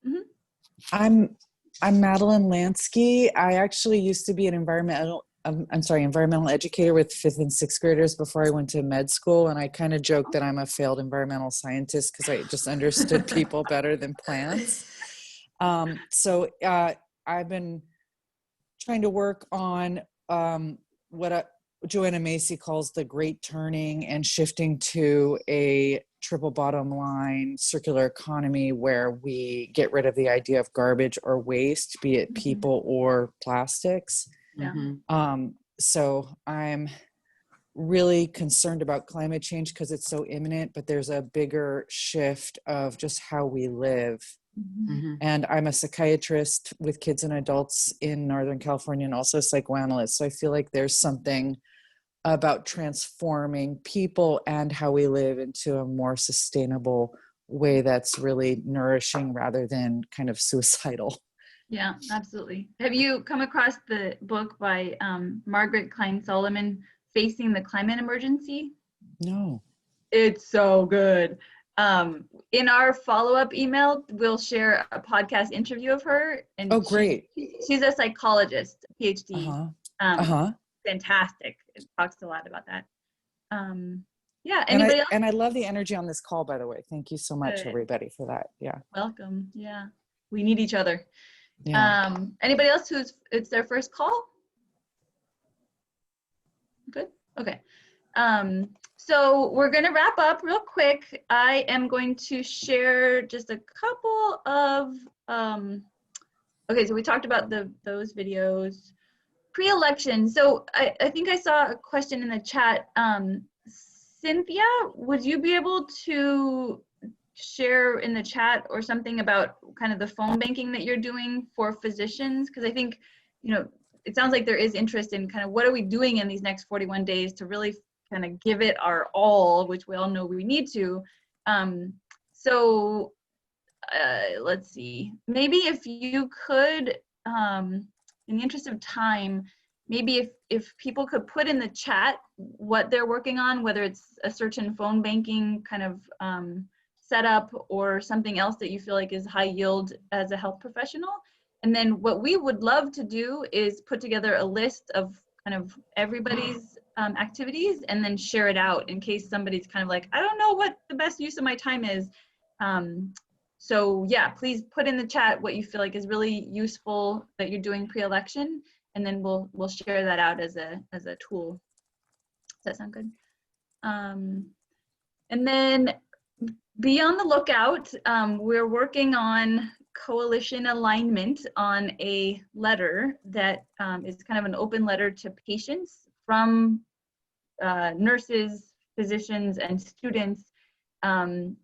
I'm Madeline Lansky. I actually used to be an environmental educator with 5th and 6th graders before I went to med school. And I kind of joke that I'm a failed environmental scientist because I just understood people better than plants. So I've been trying to work on what Joanna Macy calls the great turning and shifting to a triple bottom line circular economy where we get rid of the idea of garbage or waste, be it people or plastics. So I'm really concerned about climate change because it's so imminent, but there's a bigger shift of just how we live. And I'm a psychiatrist with kids and adults in Northern California and also a psychoanalyst. So I feel like there's something about transforming people and how we live into a more sustainable way that's really nourishing rather than kind of suicidal. Yeah, absolutely. Have you come across the book by Margaret Klein Solomon, Facing the Climate Emergency? No. It's so good. In our follow-up email, we'll share a podcast interview of her. And Oh, great. She's a psychologist, PhD. Uh-huh. Fantastic. It talks a lot about that. Yeah, And anybody else? I love the energy on this call, by the way. Thank you so much, Good. everybody, for that. Yeah. Welcome. Yeah, we need each other. Yeah. Anybody else it's their first call? Good. Okay. So we're going to wrap up real quick. I am going to share just a couple of okay, so we talked about those videos. Pre-election. So I think I saw a question in the chat. Cynthia, would you be able to share in the chat or something about kind of the phone banking that you're doing for physicians? Because I think, you know, it sounds like there is interest in kind of what are we doing in these next 41 days to really kind of give it our all, which we all know we need to. Let's see, maybe if you could, in the interest of time, maybe if people could put in the chat what they're working on, whether it's a search and phone banking kind of setup or something else that you feel like is high yield as a health professional. And then what we would love to do is put together a list of kind of everybody's activities and then share it out in case somebody's kind of like, I don't know what the best use of my time is. So yeah, please put in the chat what you feel like is really useful that you're doing pre-election, and then we'll share that out as a tool. Does that sound good? And then be on the lookout. We're working on coalition alignment on a letter that is kind of an open letter to patients from nurses, physicians, and students, and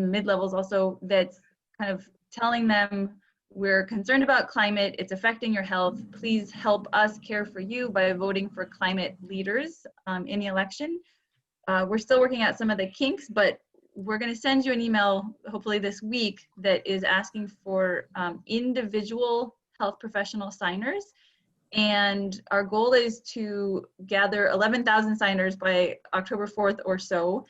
mid-levels also, that's kind of telling them we're concerned about climate, it's affecting your health, please help us care for you by voting for climate leaders in the election. We're still working out some of the kinks, but we're going to send you an email hopefully this week that is asking for individual health professional signers. And our goal is to gather 11,000 signers by October 4th or so.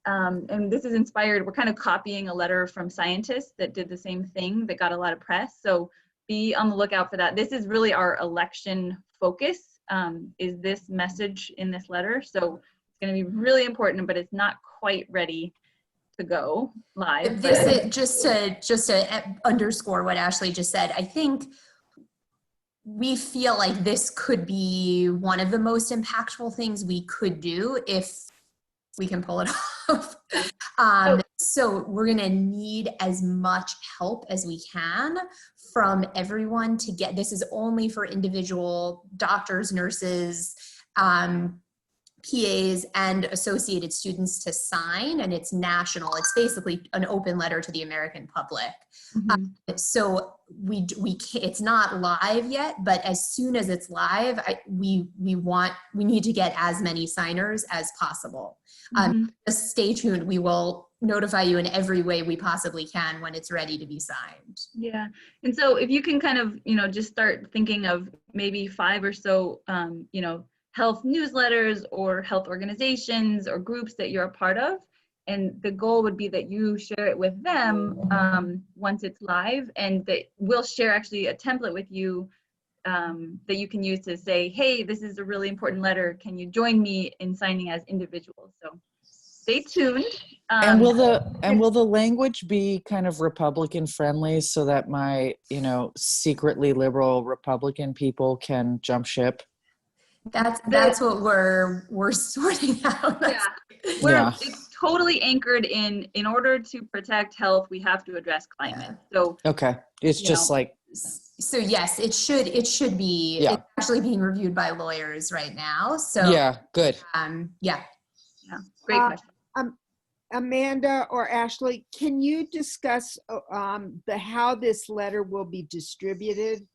And this is inspired, we're kind of copying a letter from scientists that did the same thing that got a lot of press. So be on the lookout for that. This is really our election focus, is this message in this letter. So it's going to be really important, but it's not quite ready to go live. This is just to underscore what Ashley just said. I think we feel like this could be one of the most impactful things we could do if we can pull it off. So we're gonna need as much help as we can from everyone to get, this is only for individual doctors, nurses, PAs, and associated students to sign, and it's national. It's basically an open letter to the American public. So we can't, it's not live yet, but as soon as it's live, we need to get as many signers as possible. Just stay tuned. We will notify you in every way we possibly can when it's ready to be signed. Yeah, and so if you can kind of, just start thinking of maybe 5 or so, health newsletters or health organizations or groups that you're a part of. And the goal would be that you share it with them once it's live, and that we'll share actually a template with you that you can use to say, hey, this is a really important letter. Can you join me in signing as individuals? So stay tuned. And will the language be kind of Republican friendly so that my, secretly liberal Republican people can jump ship? That's what we're sorting out. It's totally anchored in order to protect health, we have to address climate. So okay, it's just like. So yes, it should be. Yeah. It's actually being reviewed by lawyers right now. So yeah, good. Yeah. Great question. Amanda or Ashley, can you discuss how this letter will be distributed?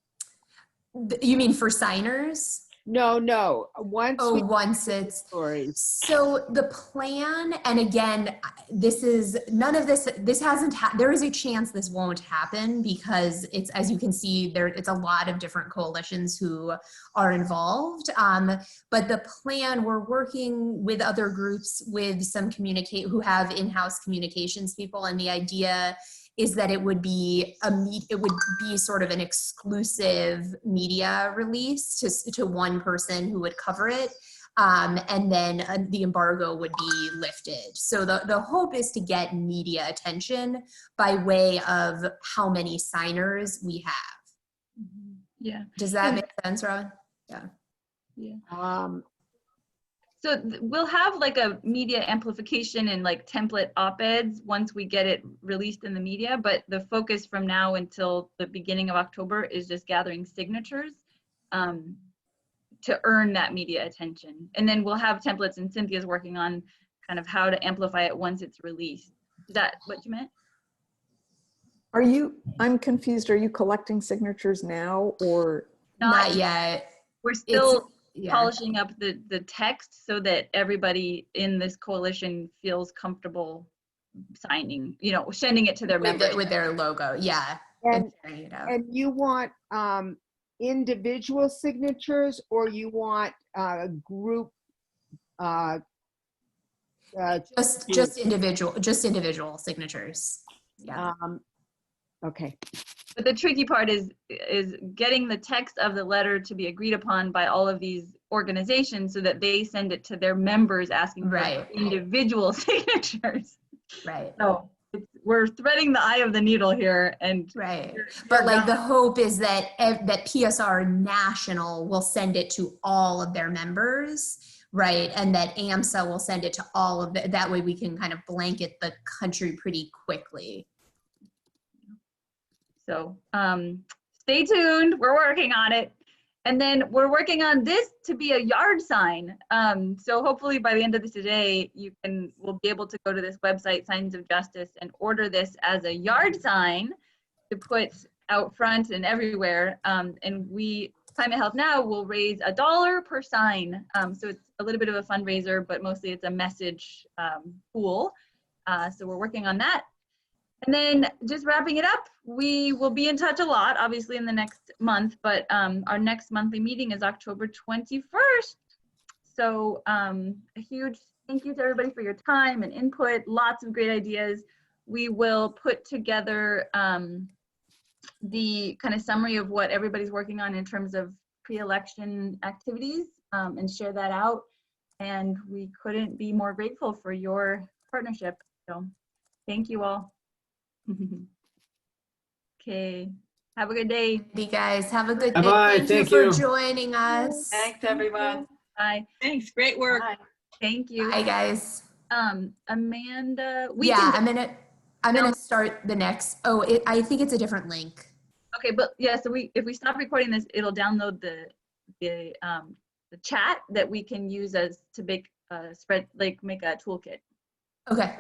You mean for signers? No. Once it's stories. so the plan, and again, this is none of this. This hasn't. There is a chance this won't happen because it's, as you can see, it's a lot of different coalitions who are involved. But the plan, we're working with other groups, with some who have in-house communications people, and the idea is that it would be sort of an exclusive media release to one person who would cover it. And then the embargo would be lifted. So the hope is to get media attention by way of how many signers we have. Yeah. Does that make sense, Robin? Yeah. Yeah. So we'll have like a media amplification and like template op-eds once we get it released in the media, but the focus from now until the beginning of October is just gathering signatures to earn that media attention. And then we'll have templates, and Cynthia's working on kind of how to amplify it once it's released. Is that what you meant? I'm confused. Are you collecting signatures now or? Not yet. We're still polishing up the text so that everybody in this coalition feels comfortable signing, sending it to their members. With their logo, yeah. And you want individual signatures, or you want group? Just individual signatures. Yeah. Okay. But the tricky part is getting the text of the letter to be agreed upon by all of these organizations so that they send it to their members asking for individual signatures. Right. So we're threading the eye of the needle here, and but like the hope is that PSR National will send it to all of their members, right? And that AMSA will send it to all of that way we can kind of blanket the country pretty quickly. So stay tuned, we're working on it. And then we're working on this to be a yard sign. So hopefully by the end of this today, we'll be able to go to this website, Signs of Justice, and order this as a yard sign to put out front and everywhere. And Climate Health Now will raise $1 per sign. So it's a little bit of a fundraiser, but mostly it's a message pool. So we're working on that. And then just wrapping it up, we will be in touch a lot, obviously, in the next month, but our next monthly meeting is October 21st. So a huge thank you to everybody for your time and input, lots of great ideas. We will put together the kind of summary of what everybody's working on in terms of pre-election activities and share that out. And we couldn't be more grateful for your partnership. So thank you all. Okay, have a good day. You guys have a good day. Bye-bye. Thank you for joining us. Thanks, everyone. Bye. Thanks, great work. Bye. Thank you. Bye, guys. Amanda, I'm gonna start the next. I think it's a different link. Okay, but yeah, so if we stop recording this, it'll download the chat that we can use as to make a toolkit. Okay.